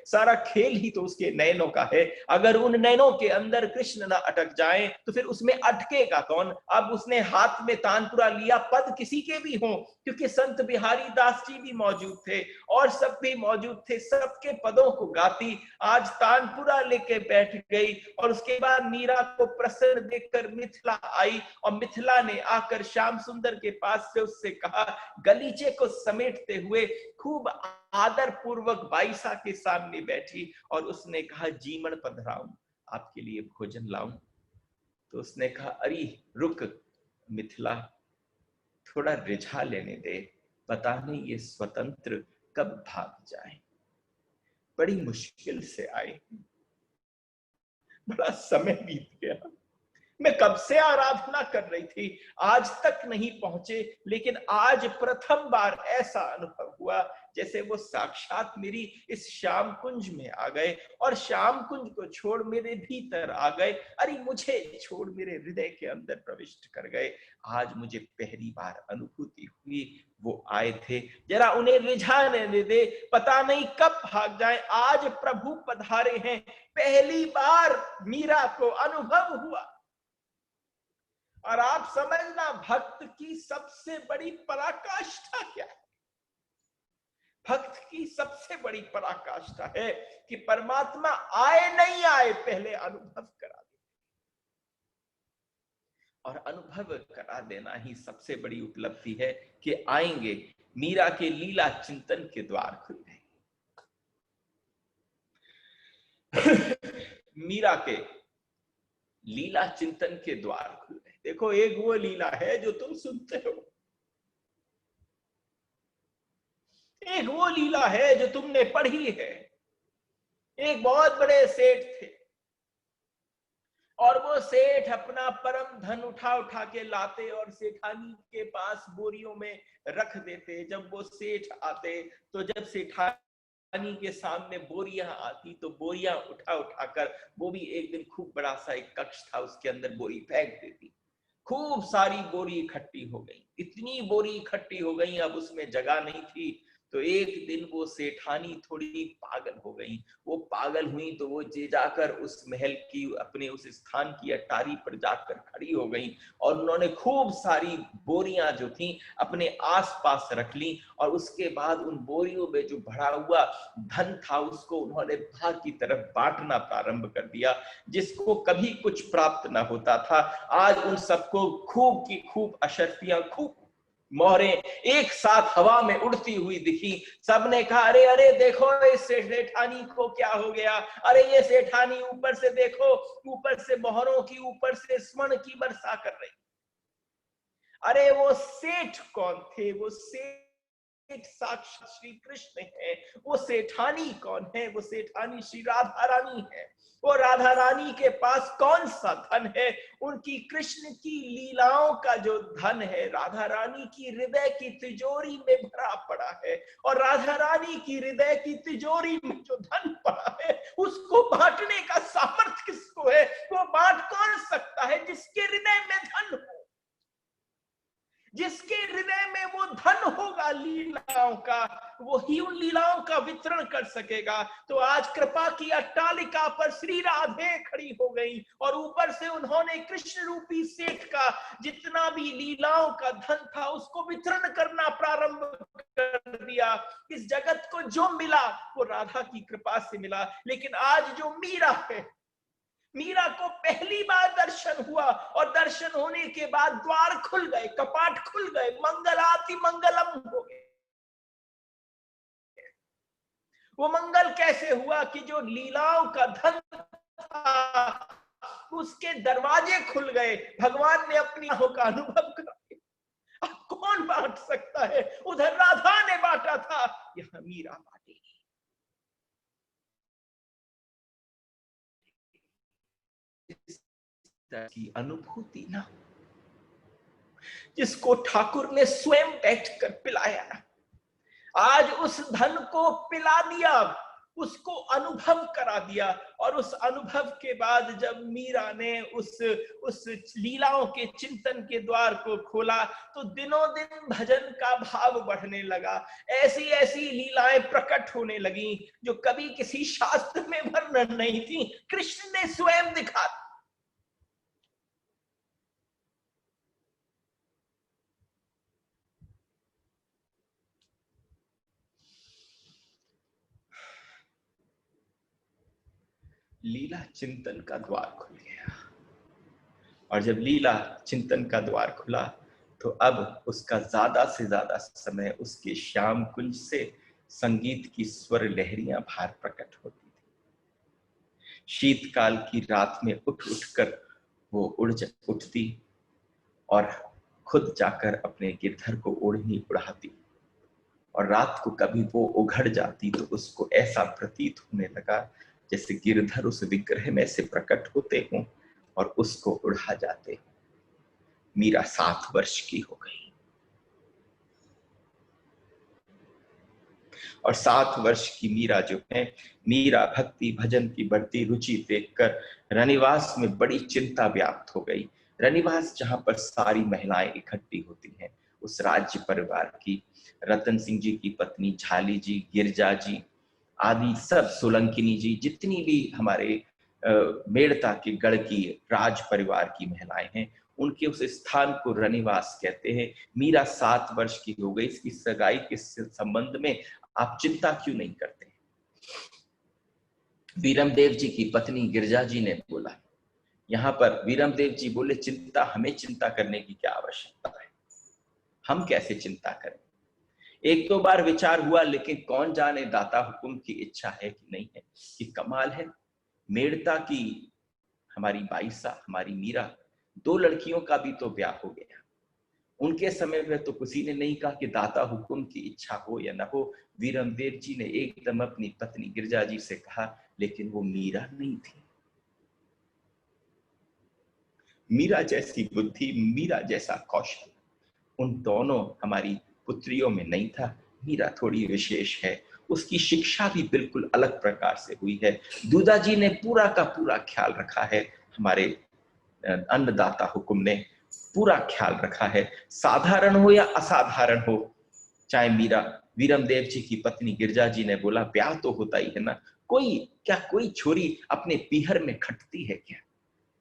सारा खेल ही तो उसके नैनों का है। अगर उन नैनों के अंदर कृष्ण ना अटक जाए तो फिर उसमें अटकेगा कौन। अब उसने हाथ में तानपुरा लिया, पद किसी के भी हों, क्योंकि संत बिहारी दास जी भी मौजूद थे और सब भी मौजूद थे, सबके पदों को गाती आज तानपुरा लेके बैठ गई। और उसके बाद मीरा को प्रसन्न देखकर मिथिला आई और मिथिला ने आकर श्याम सुंदर के पास से उससे कहा, गलीचे को समेटते हुए खूब आदर पूर्वक बाईसा के सामने बैठी और उसने कहा, जीमण पधराऊं, आपके लिए भोजन लाऊं। तो उसने कहा, अरे रुक मिथिला, थोड़ा रिझा लेने दे, पता नहीं ये स्वतंत्र कब भाग जाए। बड़ी मुश्किल से आए, बड़ा समय बीत गया, मैं कब से आराधना कर रही थी, आज तक नहीं पहुंचे, लेकिन आज प्रथम बार ऐसा अनुभव हुआ जैसे वो साक्षात मेरी इस श्याम कुंज में आ गए और श्याम कुंज को छोड़ मेरे भीतर आ गए। अरे मुझे छोड़ मेरे हृदय के अंदर प्रविष्ट कर गए। आज मुझे पहली बार अनुभूति हुई, वो आए थे, जरा उन्हें रिझाने दे, पता नहीं कब भाग जाए। आज प्रभु पधारे हैं, पहली बार मीरा को अनुभव हुआ। और आप समझना भक्त की सबसे बड़ी पराकाष्ठा क्या है। भक्त की सबसे बड़ी पराकाष्ठा है कि परमात्मा आए नहीं आए पहले अनुभव करा दे, और अनुभव करा देना ही सबसे बड़ी उपलब्धि है कि आएंगे। मीरा के लीला चिंतन के द्वार खुल गए। मीरा के लीला चिंतन के द्वार खुल गए। देखो, एक वो लीला है जो तुम सुनते हो, एक वो लीला है जो तुमने पढ़ी है। एक बहुत बड़े सेठ थे और वो सेठ अपना परम धन उठा उठा के लाते और सेठानी के पास बोरियों में रख देते। जब वो सेठ आते तो जब सेठानी के सामने बोरियां आती तो बोरियां उठा उठाकर, वो भी एक दिन खूब बड़ा सा एक कक्ष था, उसके अंदर बोरी फेंक देती। खूब सारी बोरी इकट्ठी हो गई, इतनी बोरी इकट्ठी हो गई, अब उसमें जगह नहीं थी। तो एक दिन वो सेठानी थोड़ी पागल हो गई। वो पागल हुई तो वो जाकर उस महल की, अपने उस स्थान की अटारी पर जाकर खड़ी हो गई और उन्होंने खूब सारी बोरियां जो थी अपने आसपास रख ली। और उसके बाद उन बोरियों में जो भरा हुआ धन था उसको उन्होंने बाहर की तरफ बांटना प्रारंभ कर दिया। जिसको कभी कुछ प्राप्त न होता था, आज उन सबको खूब की खूब अशर्फियां, खूब मोहरें एक साथ हवा में उड़ती हुई दिखी। सबने कहा, अरे अरे देखो इस सेठानी को क्या हो गया, अरे ये सेठानी ऊपर से देखो, ऊपर से मोहरों की, ऊपर से स्वर्ण की वर्षा कर रही। अरे वो सेठ कौन थे, वो सेठ साक्षात श्री कृष्ण है। वो सेठानी कौन है, वो सेठानी श्री राधा रानी है। वो राधा रानी के पास कौन सा धन है, उनकी कृष्ण की लीलाओं का जो धन है राधा रानी की हृदय की तिजोरी में भरा पड़ा है। और राधा रानी की हृदय की तिजोरी में जो धन पड़ा है उसको बांटने का सामर्थ्य किसको है वो बांट कौन सकता है? जिसके हृदय में धन हो, जिसके हृदय में वो धन होगा लीलाओं का, वो ही उन लीलाओं का वितरण कर सकेगा। तो आज कृपा की अट्टालिका पर श्री राधे खड़ी हो गई और ऊपर से उन्होंने कृष्ण रूपी सेठ का जितना भी लीलाओं का धन था उसको वितरण करना प्रारंभ कर दिया। इस जगत को जो मिला वो राधा की कृपा से मिला। लेकिन आज जो मीरा है, मीरा को पहली बार दर्शन हुआ और दर्शन होने के बाद द्वार खुल गए, कपाट खुल गए, मंगलाति मंगलम हो गए। वो मंगल कैसे हुआ कि जो लीलाओं का धन था उसके दरवाजे खुल गए, भगवान ने अपनी आंखों का अनुभव कराया। अब कौन बांट सकता है? उधर राधा ने बांटा था, यहां मीरा बांटेगी। की अनुभूति ना, जिसको ठाकुर ने स्वयं बैठकर पिलाया, आज उस धन को पिला दिया, उसको अनुभव करा दिया। और उस अनुभव के बाद जब मीरा ने उस लीलाओं के चिंतन के द्वार को खोला तो दिनों दिन भजन का भाव बढ़ने लगा। ऐसी ऐसी लीलाएं प्रकट होने लगी जो कभी किसी शास्त्र में वर्णन नहीं थी, कृष्ण ने स्वयं दिखा। लीला चिंतन का द्वार खुल गया और जब लीला चिंतन का द्वार खुला तो अब उसका ज्यादा से ज्यादा समय उसके श्याम कुंज से संगीत की स्वर लहरियां बाहर प्रकट होती थी। शीतकाल की रात में उठ उठकर वो उठती और खुद जाकर अपने गिरधर को ओढ़नी उड़ाती और रात को कभी वो उघड़ जाती तो उसको ऐसा प्रतीत होने लगा जैसे गिरधर उस विग्रह में से प्रकट होते हों और उसको उड़ा जाते। मीरा 7 वर्ष की हो गई और 7 वर्ष की मीरा जो है, मीरा भक्ति भजन की बढ़ती रुचि देखकर रनिवास में बड़ी चिंता व्याप्त हो गई। रनिवास जहां पर सारी महिलाएं इकट्ठी होती हैं, उस राज्य परिवार की, रतन सिंह जी की पत्नी झाली जी, गिरजा जी आदि सब, सोलंकिनी जी, जितनी भी हमारे मेड़ता के गढ़ की राज परिवार की महिलाएं हैं, उनके उस स्थान को रनिवास कहते हैं। मीरा 7 वर्ष की हो गई, इसकी सगाई के संबंध में आप चिंता क्यों नहीं करते? वीरमदेव जी की पत्नी गिरजा जी ने बोला। यहां पर वीरमदेव जी बोले, चिंता, हमें चिंता करने की क्या आवश्यकता है, हम कैसे चिंता करें? एक दो बार विचार हुआ, लेकिन कौन जाने दाता हुकुम की इच्छा है कि नहीं है। कि कमाल है, मेड़ता की हमारी बाईसा, हमारी मीरा, 2 लड़कियों का भी तो ब्याह हो गया। उनके समय में तो किसी ने नहीं कहा कि दाता हुकुम की इच्छा हो या ना हो। वीरमदेव जी ने एकदम अपनी पत्नी गिरजा जी से कहा, लेकिन वो मीरा नहीं थी। मीरा जैसी बुद्धि, मीरा जैसा कौशल उन दोनों हमारी पुत्रियों में नहीं था। मीरा थोड़ी विशेष है, उसकी शिक्षा भी बिल्कुल अलग प्रकार से हुई है। दूधा जी ने पूरा का पूरा ख्याल रखा है, हमारे अन्नदाता हुकुम ने पूरा ख्याल रखा है। साधारण हो या असाधारण हो, चाहे मीरा, वीरमदेव जी की पत्नी गिरजा जी ने बोला, ब्याह तो होता ही है ना, कोई छोरी अपने पीहर में खटती है क्या?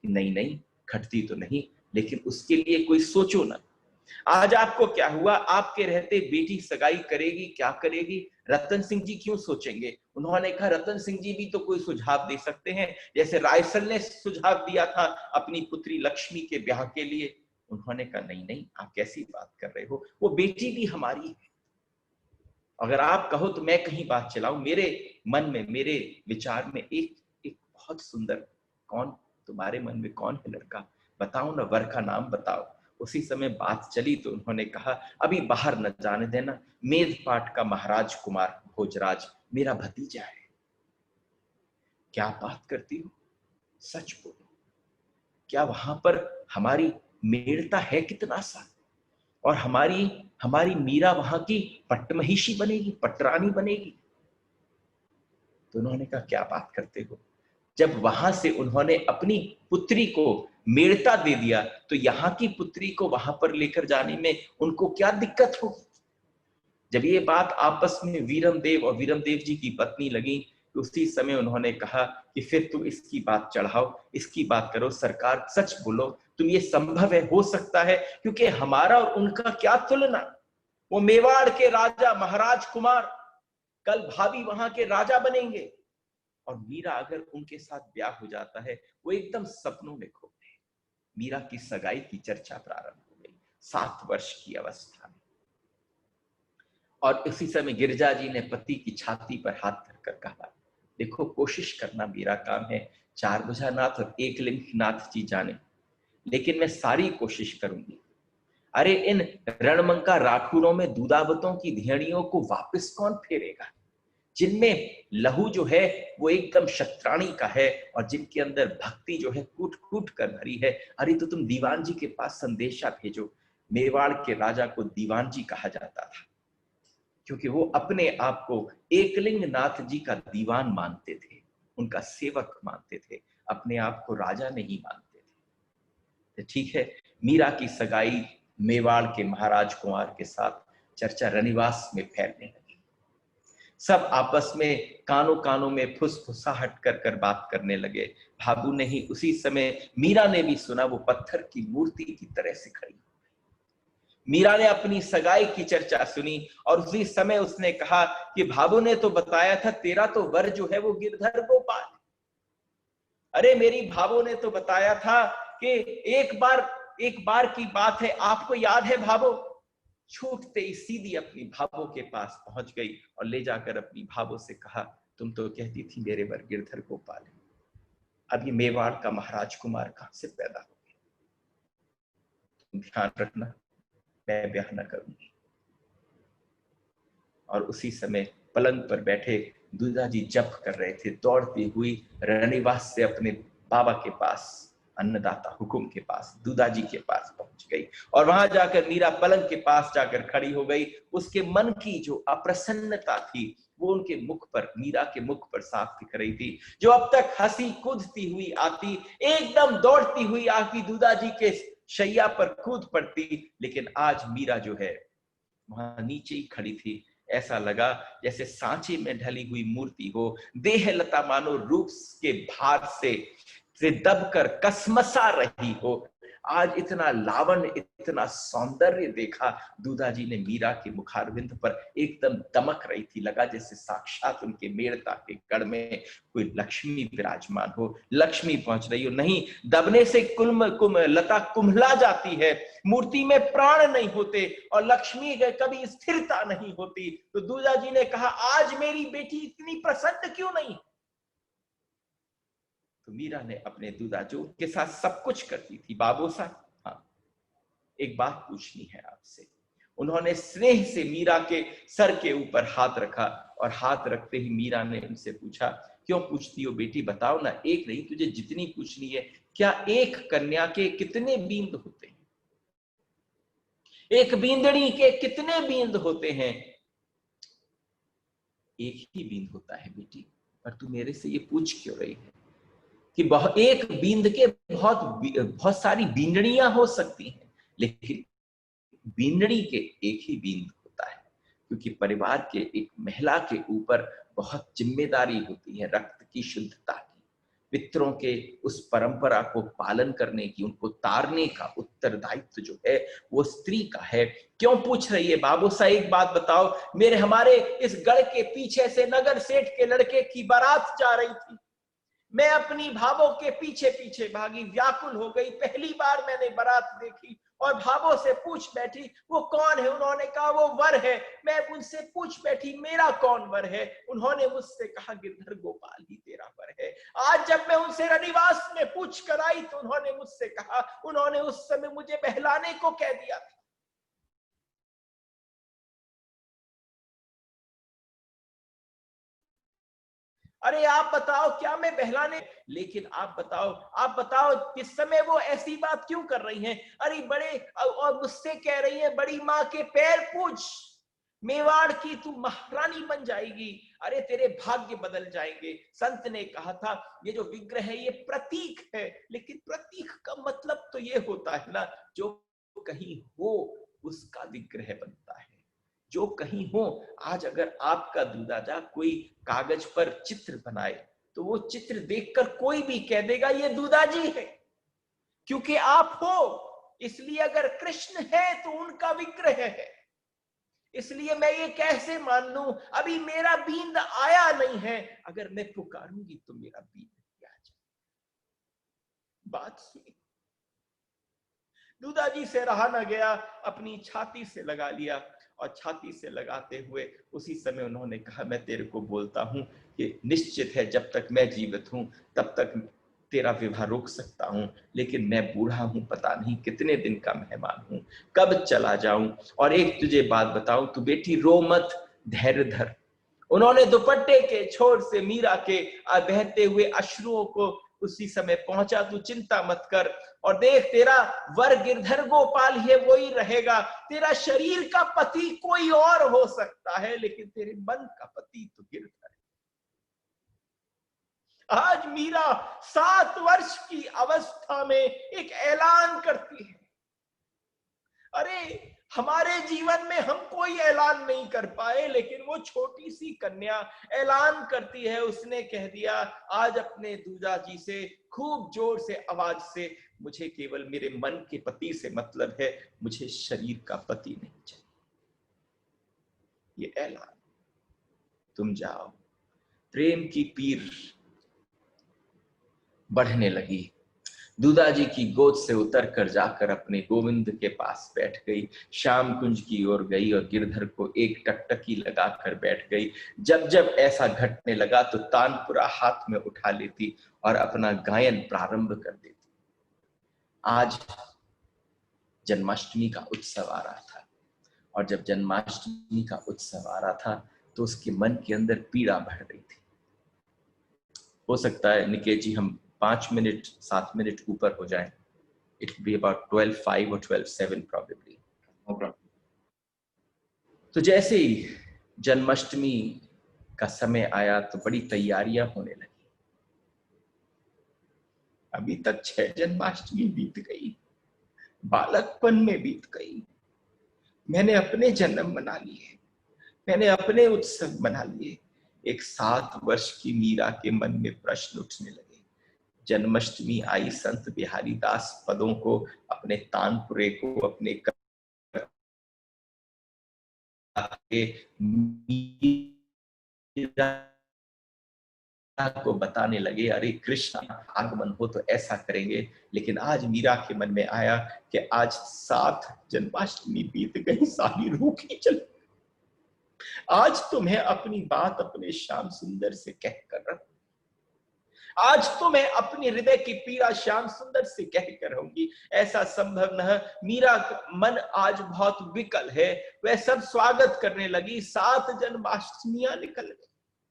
नहीं नहीं, खटती तो नहीं, लेकिन उसके लिए कोई सोचो ना। आज आपको क्या हुआ, आपके रहते बेटी सगाई करेगी, क्या करेगी? रतन सिंह जी क्यों सोचेंगे? उन्होंने कहा रतन सिंह जी भी तो कोई सुझाव दे सकते हैं, जैसे रायसल ने सुझाव दिया था अपनी पुत्री लक्ष्मी के ब्याह के लिए। उन्होंने कहा नहीं नहीं, आप कैसी बात कर रहे हो, वो बेटी भी हमारी है। अगर आप कहो तो मैं कहीं बात चलाऊं, मेरे मन में, मेरे विचार में एक एक बहुत सुंदर, कौन तुम्हारे मन में कौन है लड़का, बताओ ना, वर का नाम बताओ। उसी समय बात चली तो उन्होंने कहा, अभी बाहर न जाने देना, मेदपाट का महाराज कुमार भोजराज मेरा भतीजा है। क्या बात करती हो, सच बोलो, क्या वहां पर हमारी मेड़ता है कितना सा, और हमारी हमारी मीरा वहां की पट्टमहिषी बनेगी, पटरानी बनेगी? तो उन्होंने कहा क्या बात करते हो, जब वहां से उन्होंने अपनी पुत्री को मेड़ता दे दिया, तो यहाँ की पुत्री को वहां पर लेकर जाने में उनको क्या दिक्कत होगी। जब ये बात आपस में वीरमदेव और वीरमदेव जी की पत्नी लगी, तो उसी समय उन्होंने कहा कि फिर तुम इसकी बात चढ़ाओ, इसकी बात करो, सरकार सच बोलो, तुम ये संभव है, हो सकता है, क्योंकि हमारा और उनका क्या तुलना। वो मेवाड़ के राजा महाराज कुमार कल भाभी वहां के राजा बनेंगे, और मीरा अगर उनके साथ ब्याह हो जाता है, वो एकदम सपनों में खो गए। मीरा की सगाई की चर्चा प्रारंभ हो गई 7 वर्ष की अवस्था में, और इसी समय गिरजा जी ने पति की छाती पर हाथ धरकर कहा, देखो कोशिश करना मेरा काम है, 4 भुजा नाथ और एक लिंग नाथ जी जाने, लेकिन मैं सारी कोशिश करूंगी। अरे इन रणमंका राठौरों में दूधावतों की धियणियों को वापस कौन फेरेगा, जिनमें लहू जो है वो एकदम शत्राणी का है, और जिनके अंदर भक्ति जो है कूट कूट कर भरी है। अरे तो तुम दीवान जी के पास संदेशा भेजो। मेवाड़ के राजा को दीवान जी कहा जाता था, क्योंकि वो अपने आप को एकलिंग नाथ जी का दीवान मानते थे, उनका सेवक मानते थे, अपने आप को राजा नहीं मानते थे। तो ठीक है, मीरा की सगाई मेवाड़ के महाराज कुंवर के साथ चर्चा रनिवास में फैलने लगी। सब आपस में कानों कानों में फुसफुसाहट कर कर बात करने लगे। भाबू ने ही उसी समय मीरा ने भी सुना, वो पत्थर की मूर्ति की तरह से खड़ी। मीरा ने अपनी सगाई की चर्चा सुनी, और उसी समय उसने कहा कि भाबू ने तो बताया था तेरा तो वर जो है वो गिरधर गोपाल। अरे मेरी भाबू ने तो बताया था कि एक बार की बात है, आपको याद है भाबो। छूटते ही सीधी अपनी भाबो के पास पहुंच गई और ले जाकर अपनी भाबो से कहा, तुम तो कहती थी मेरे वर गिरधर गोपाल है, अब ये मेवाड़ का महाराज कुमार कहां से पैदा हो गया, तुम ध्यान रखना, मैं ब्याह न करूंगी। और उसी समय पलंग पर बैठे दूधाजी जप कर रहे थे, दौड़ती हुई रनिवास से अपने बाबा के पास, अन्नदाता हुकुम के पास, दूधाजी के पास पहुंच गई, और वहां जाकर मीरा पलंग के पास जाकर खड़ी हो गई। उसके मन की जो अप्रसन्नता थी वो उनके मुख पर, मीरा के मुख पर साफ दिख रही थी। जो अब तक हंसी कूदती हुई आती, एकदम दौड़ती हुई आती दूधाजी के शैया पर कूद पड़ती, लेकिन आज मीरा जो है वहां नीचे ही खड़ी थी। ऐसा लगा जैसे सांचे में ढली हुई मूर्ति हो, देह लता मानो रूप के भार से दबकर कसमसा रही हो। आज इतना लावण्य, इतना सौंदर्य देखा दूधाजी ने मीरा के मुखारविंद पर, एकदम दमक रही थी, लगा जैसे साक्षात उनके मेड़ता के गढ़ में कोई लक्ष्मी विराजमान हो, लक्ष्मी पहुंच रही हो। नहीं, दबने से लता कुम्हला जाती है, मूर्ति में प्राण नहीं होते, और लक्ष्मी के कभी स्थिरता नहीं होती। तो दूधाजी ने कहा, आज मेरी बेटी इतनी प्रसन्न क्यों नहीं। तो मीरा ने अपने दूधाजू के साथ सब कुछ करती थी, बाबू साहब हाँ एक बात पूछनी है आपसे। उन्होंने स्नेह से मीरा के सर के ऊपर हाथ रखा, और हाथ रखते ही मीरा ने उनसे पूछा, क्यों पूछती हो बेटी, बताओ ना, एक नहीं तुझे जितनी पूछनी है। क्या एक कन्या के कितने बींद होते हैं, एक बींदड़ी के कितने बींद होते हैं। एक ही बींद होता है बेटी, पर तू मेरे से ये पूछ क्यों रही है कि एक बींद के बहुत सारी बींदड़ियां हो सकती हैं, लेकिन बींदड़ी के एक ही बींद होता है, क्योंकि परिवार के एक महिला के ऊपर बहुत जिम्मेदारी होती है, रक्त की शुद्धता की, पितरों के उस परंपरा को पालन करने की, उनको तारने का उत्तरदायित्व जो है वो स्त्री का है। क्यों पूछ रही है बाबू साहब, एक बात बताओ, हमारे इस गढ़ के पीछे से नगर सेठ के लड़के की बारात जा रही थी, मैं अपनी भावों के पीछे पीछे भागी, व्याकुल हो गई, पहली बार मैंने बारात देखी, और भावों से पूछ बैठी वो कौन है। उन्होंने कहा वो वर है। मैं उनसे पूछ बैठी मेरा कौन वर है। उन्होंने मुझसे कहा गिरधर गोपाल ही तेरा वर है। आज जब मैं उनसे रनिवास में पूछ कर आई तो उन्होंने मुझसे कहा, उन्होंने उस समय मुझे बहलाने को कह दिया था। अरे आप बताओ क्या मैं बहलाने, लेकिन आप बताओ किस समय वो ऐसी बात क्यों कर रही हैं। अरे बड़े, और मुझसे कह रही हैं बड़ी माँ के पैर पूछ, मेवाड़ की तू महारानी बन जाएगी, अरे तेरे भाग्य बदल जाएंगे। संत ने कहा था ये जो विग्रह है ये प्रतीक है, लेकिन प्रतीक का मतलब तो ये होता है ना, जो कहीं हो उसका विग्रह बनता है, जो कहीं हो। आज अगर आपका दूधाजा कोई कागज पर चित्र बनाए तो वो चित्र देखकर कोई भी कह देगा ये दूधाजी है, क्योंकि आप हो। इसलिए अगर कृष्ण है तो उनका विग्रह है। इसलिए मैं ये कैसे मान लूं अभी मेरा बींद आया नहीं है, अगर मैं पुकारूंगी तो मेरा बींद आ जाए। बात सुनी, दूधाजी से रहा न गया, अपनी छाती से लगा लिया, और छाती से लगाते हुए उसी समय उन्होंने कहा मैं तेरे को बोलता हूं कि निश्चित है जब तक मैं जीवित हूं तब तक तेरा विवाह रोक सकता हूं, लेकिन मैं बूढ़ा हूं, पता नहीं कितने दिन का मेहमान हूं, कब चला जाऊं। और एक तुझे बात बताऊं, तू बेटी रो मत, धैर्य धर। उन्होंने दुपट्टे के छोर से मीरा के बहते हुए अश्रुओं को उसी समय पहुंचा, तू चिंता मत कर, और देख तेरा वर गिरधर गोपाल ही वही रहेगा, तेरा शरीर का पति कोई और हो सकता है लेकिन तेरे मन का पति तो गिरधर है। आज मीरा 7 वर्ष की अवस्था में एक ऐलान करती है। अरे हमारे जीवन में हम कोई ऐलान नहीं कर पाए, लेकिन वो छोटी सी कन्या ऐलान करती है। उसने कह दिया आज अपने दूजा जी से खूब जोर से आवाज से, मुझे केवल मेरे मन के पति से मतलब है, मुझे शरीर का पति नहीं चाहिए। ये ऐलान, तुम जाओ। प्रेम की पीर बढ़ने लगी। दूधाजी की गोद से उतरकर जाकर अपने गोविंद के पास बैठ गई, श्याम कुंज की ओर गई और गिरधर को एक टकटकी लगाकर बैठ गई। जब जब ऐसा घटने लगा तो तानपुरा हाथ में उठा लेती और अपना गायन प्रारंभ कर देती। आज जन्माष्टमी का उत्सव आ रहा था, और जब जन्माष्टमी का उत्सव आ रहा था तो उसके मन के अंदर पीड़ा बढ़ रही थी। हो सकता है निकेत जी हम 5 मिनट 7 मिनट ऊपर हो जाएं। It will be about 12:05 or 12:07 probably. No problem. तो जैसे ही जन्माष्टमी का समय आया तो बड़ी तैयारियां होने लगी। अभी तक 6 जन्माष्टमी बीत गई, बालकपन में बीत गई। मैंने अपने जन्म मना लिए, मैंने अपने उत्सव मना लिए। एक 7 वर्ष की मीरा के मन में प्रश्न उठने लगे। जन्माष्टमी आई, संत बिहारी दास पदों को, अपने तानपुरे को, अपने को बताने लगे अरे कृष्ण आगमन हो तो ऐसा करेंगे। लेकिन आज मीरा के मन में आया कि आज 7 जन्माष्टमी बीत गई, सारी रूखी चल। आज तो मैं अपनी बात अपने श्याम सुंदर से कह कर रहा हूं, आज तो मैं अपनी हृदय की पीड़ा श्याम सुंदर से कह कर रहूंगी। ऐसा संभव न। मीरा मन आज बहुत विकल है। वह सब स्वागत करने लगी। 7 जन्माष्टमियां निकल गई।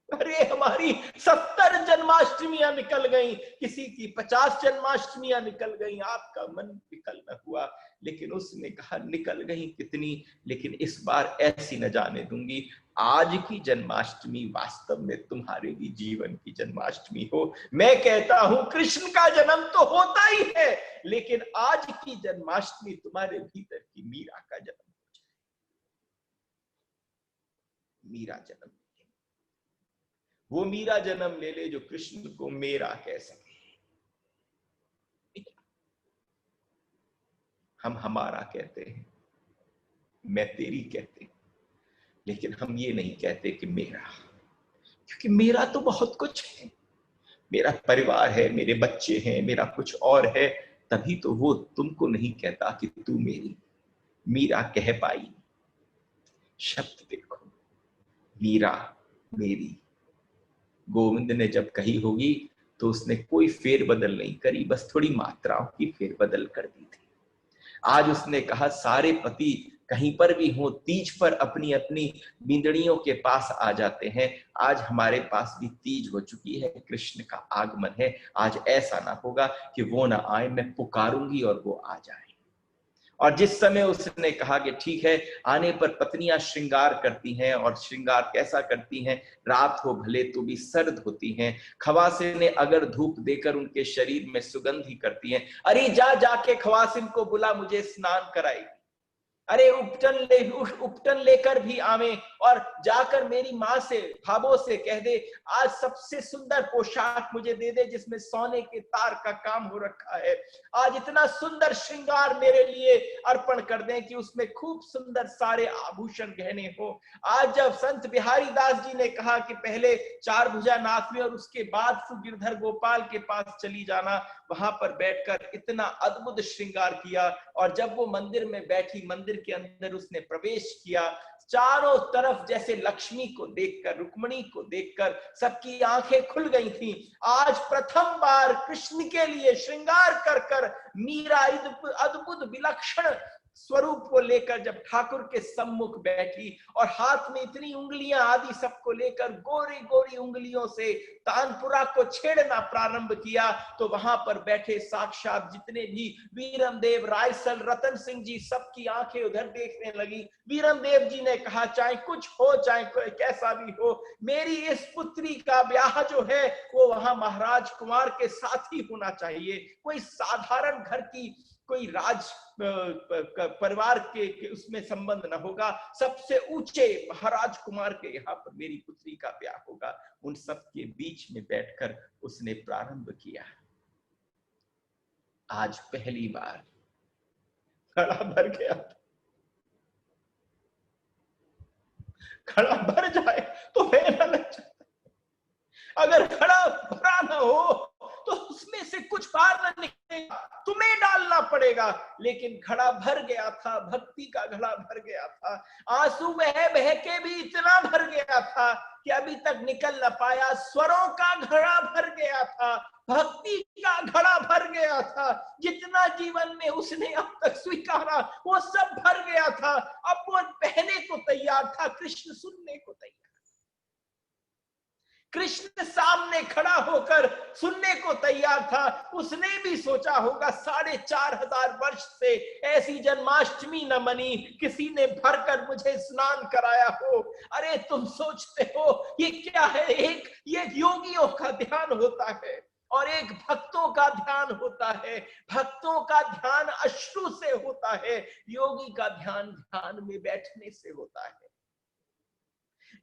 अरे हमारी 70 जन्माष्टमियां निकल गई, किसी की 50 जन्माष्टमियां निकल गई। आपका मन विकल न हुआ, लेकिन उसने कहा निकल गई कितनी, लेकिन इस बार ऐसी न जाने दूंगी। आज की जन्माष्टमी वास्तव में तुम्हारे भी जीवन की जन्माष्टमी हो। मैं कहता हूं कृष्ण का जन्म तो होता ही है, लेकिन आज की जन्माष्टमी तुम्हारे भीतर की मीरा का जन्म हो जाए। मीरा जन्म, वो मीरा जन्म ले ले जो कृष्ण को मेरा कह सके। हम हमारा कहते हैं, मैं तेरी कहते हैं, लेकिन हम ये नहीं कहते कि मेरा, क्योंकि मेरा तो बहुत कुछ है। मेरा परिवार है, मेरे बच्चे हैं, मेरा कुछ और है। तभी तो वो तुमको नहीं कहता कि तू मेरी। मीरा कह पाई, शब्द देखो, मीरा मेरी। गोविंद ने जब कही होगी तो उसने कोई फेरबदल नहीं करी, बस थोड़ी मात्राओं की फेरबदल कर दी थी। आज उसने कहा सारे पति कहीं पर भी हो, तीज पर अपनी अपनी बिंदड़ियों के पास आ जाते हैं। आज हमारे पास भी तीज हो चुकी है, कृष्ण का आगमन है। आज ऐसा ना होगा कि वो ना आए, मैं पुकारूंगी और वो आ जाए। और जिस समय उसने कहा कि ठीक है, आने पर पत्नियां श्रृंगार करती हैं, और श्रृंगार कैसा करती हैं, रात हो भले तो भी सर्द होती हैं, खवासिन ने अगर धूप देकर उनके शरीर में सुगंध ही करती हैं, अरे जा जाके खवासिन को बुला, मुझे स्नान कराई, अरे उपटन लेकर भी आवे, और जाकर मेरी माँ से, भाभो से कह दे, आज सबसे सुंदर पोशाक मुझे दे दे जिसमें सोने के तार का काम हो रखा है, आज इतना सुंदर श्रृंगार मेरे लिए अर्पण कर दें कि उसमें खूब सुंदर सारे आभूषण गहने हो। आज जब संत बिहारी दास जी ने कहा कि पहले चार भुजा नाथ में और उसके बाद गिरधर गोपाल के पास चली जाना, वहां पर बैठकर इतना अद्भुत श्रृंगार किया, और जब वो मंदिर में बैठी, मंदिर के अंदर उसने प्रवेश किया, चारों तरफ जैसे लक्ष्मी को देखकर, रुक्मणी को देखकर सबकी आंखें खुल गई थीं। आज प्रथम बार कृष्ण के लिए श्रृंगार कर कर मीरा अद्भुत विलक्षण स्वरूप को लेकर जब ठाकुर के सम्मुख बैठी, और हाथ में इतनी उंगलियां आदि सबको लेकर गोरी गोरी उंगलियों से तानपुरा को छेड़ना प्रारंभ किया, तो वहां पर बैठे साक्षात जितने भी वीरम देव, रायसल, रतन सिंह जी, सबकी आंखें उधर देखने लगी। वीरम देव जी ने कहा, चाहे कुछ हो, चाहे कैसा भी हो, मेरी इस पुत्री का ब्याह जो है वो वहां महाराज कुमार के साथ ही होना चाहिए, कोई साधारण घर की, कोई राज परिवार के उसमें संबंध न होगा, सबसे ऊंचे महाराज कुमार के यहाँ पर मेरी पुत्री का ब्याह होगा। उन सब के बीच में बैठकर उसने प्रारंभ किया। आज पहली बार घड़ा भर गया, घड़ा भर जाए तो मेरा लग जाता, अगर घड़ा भरा ना हो तो उसमें से कुछ बाहर न निकलेगा, तुम्हें डालना पड़ेगा। लेकिन घड़ा भर गया था, भक्ति का घड़ा भर गया था, आंसू बह बह के भी इतना भर गया था कि अभी तक निकल न पाया, स्वरों का घड़ा भर गया था, भक्ति का घड़ा भर गया था, जितना जीवन में उसने अब तक स्वीकारा वो सब भर गया था। अब वो बहने को तैयार था, कृष्ण सुनने को तैयार, कृष्ण सामने खड़ा होकर सुनने को तैयार था। उसने भी सोचा होगा 4,500 वर्ष से ऐसी जन्माष्टमी न मनी, किसी ने भरकर मुझे स्नान कराया हो। अरे तुम सोचते हो ये क्या है, एक ये योगियों का ध्यान होता है और एक भक्तों का ध्यान होता है। भक्तों का ध्यान अश्रु से होता है, योगी का ध्यान ध्यान में बैठने से होता है।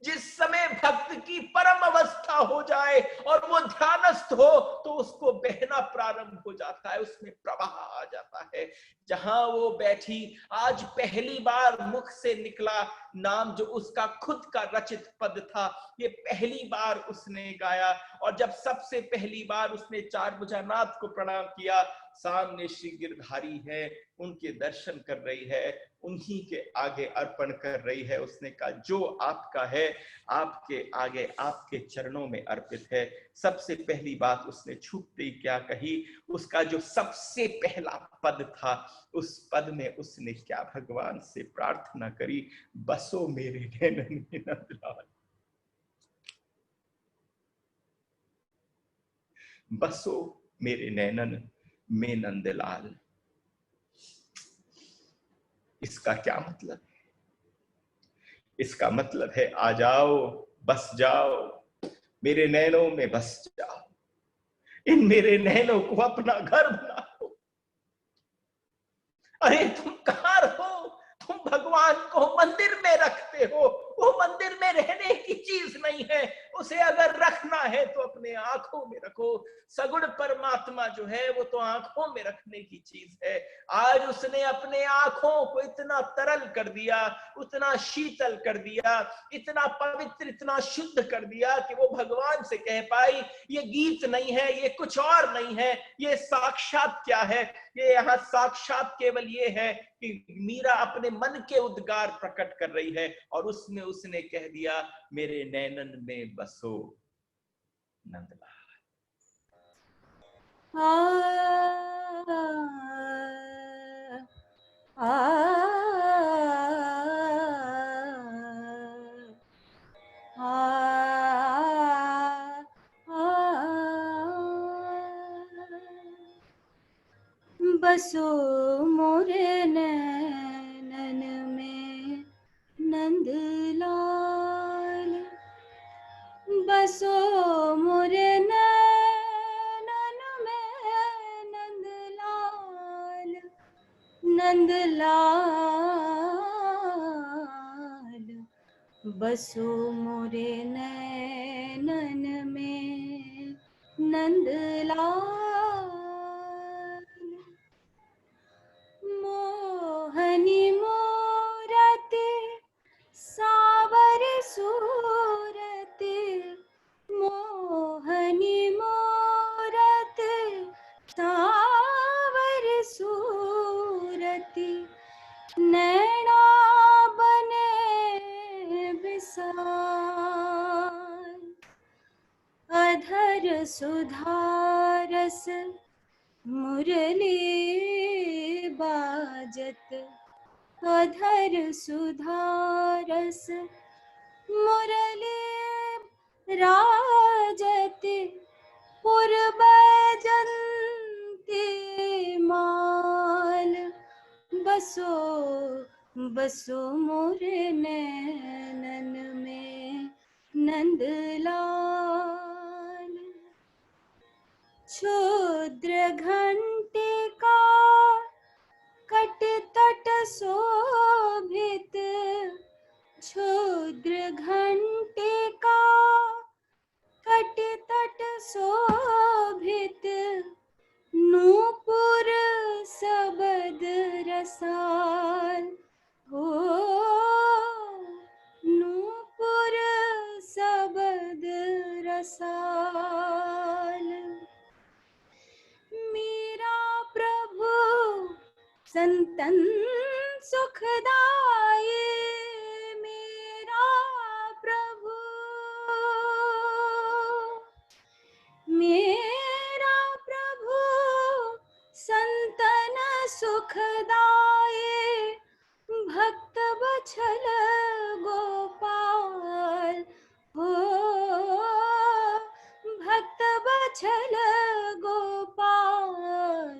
जिस समय भक्त की परम अवस्था हो जाए और वो ध्यानस्थ हो तो उसको बहना प्रारंभ हो जाता है, उसमें प्रवाह आ जाता है। जहां वो बैठी, आज पहली बार मुख से निकला नाम जो उसका खुद का रचित पद था, ये पहली बार उसने गाया। और जब सबसे पहली बार उसने चार भुजानाथ को प्रणाम किया, सामने श्री गिरधारी है, उनके दर्शन कर रही है, उन्हीं के आगे अर्पण कर रही है। उसने कहा जो आपका है आपके आगे, आपके चरणों में अर्पित है। सबसे पहली बात उसने छूटते ही क्या कही, उसका जो सबसे पहला पद था, उस पद में उसने क्या भगवान से प्रार्थना करी, बसो मेरे नैनन में नंदलाल, बसो मेरे नैनन में नंदलाल। इसका क्या मतलब है? इसका मतलब है आ जाओ, बस जाओ, मेरे नैनों में बस जाओ, इन मेरे नैनों को अपना घर बनाओ। अरे तुम कहां रहो, तुम भगवान को मंदिर में रखते हो, वो मंदिर में रहने की चीज नहीं है, उसे अगर रखना है तो अपने आंखों में रखो। सगुण परमात्मा जो है वो तो आंखों में रखने की चीज है। आज उसने अपने आंखों को इतना तरल कर दिया, उतना शीतल कर दिया, इतना पवित्र, इतना शुद्ध कर दिया कि वो भगवान से कह पाई ये गीत नहीं है, ये कुछ और नहीं है, ये साक्षात क्या है, ये यहाँ साक्षात केवल ये है कि मीरा अपने मन के उद्गार प्रकट कर रही है, और उसमें उसने कह दिया मेरे नैनन में बसो नंदलाल। बसो मोरे नैनन बसो मोरे नैनन में नंदलाल, नंदलाल, बसो मोरे नैनन में नंदलाल। मोहनी मूरति सावर सूरति, मोहनी मूरति सावर सूरति, नैना बने विशाल, अधर सुधारस मुरली बाजत, अधर सुधारस मुरली राजत, पुरबैजंती माल, बसो बसो मोरे नैनन में नंदलाल। क्षुद्र घंटिका कट तट शोभित, क्षुद्र घंटिका कट तट शोभित, नूपुर सबद रसाल, हो नूपुर सबद रसाल। मेरा प्रभु संतन सुखदाये, मेरा प्रभु, मेरा प्रभु संतन सुखदाये, भक्त बछल गोपाल, हो भक्त बछल गोपाल,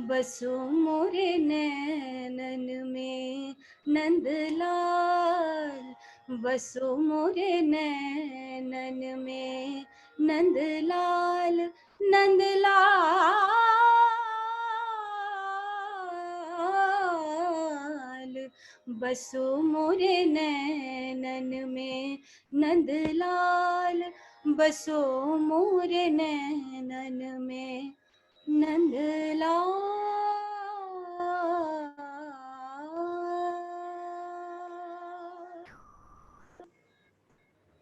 बसो मोरे नैनन में नंदलाल, बसो मोरे नैनन में नंदलाल, नंदलाल, बसो मोरे नैनन में नंदलाल, बसो मोरे नैनन में नंदलाल।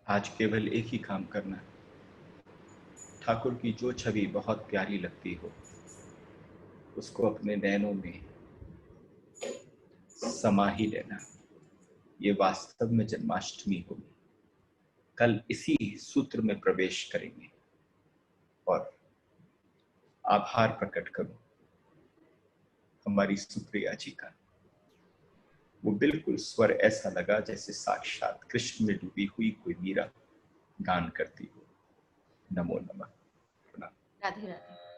आज केवल एक ही काम करना है, ठाकुर की जो छवि बहुत प्यारी लगती हो उसको अपने नैनों में समा ही लेना। ये वास्तव में जन्माष्टमी होगी। कल इसी सूत्र में प्रवेश करेंगे और आभार प्रकट करूं हमारी सुप्रिया जी का। वो बिल्कुल स्वर ऐसा लगा जैसे साक्षात कृष्ण में डूबी हुई कोई मीरा गान करती हो। नमो नमः। राधे राधे।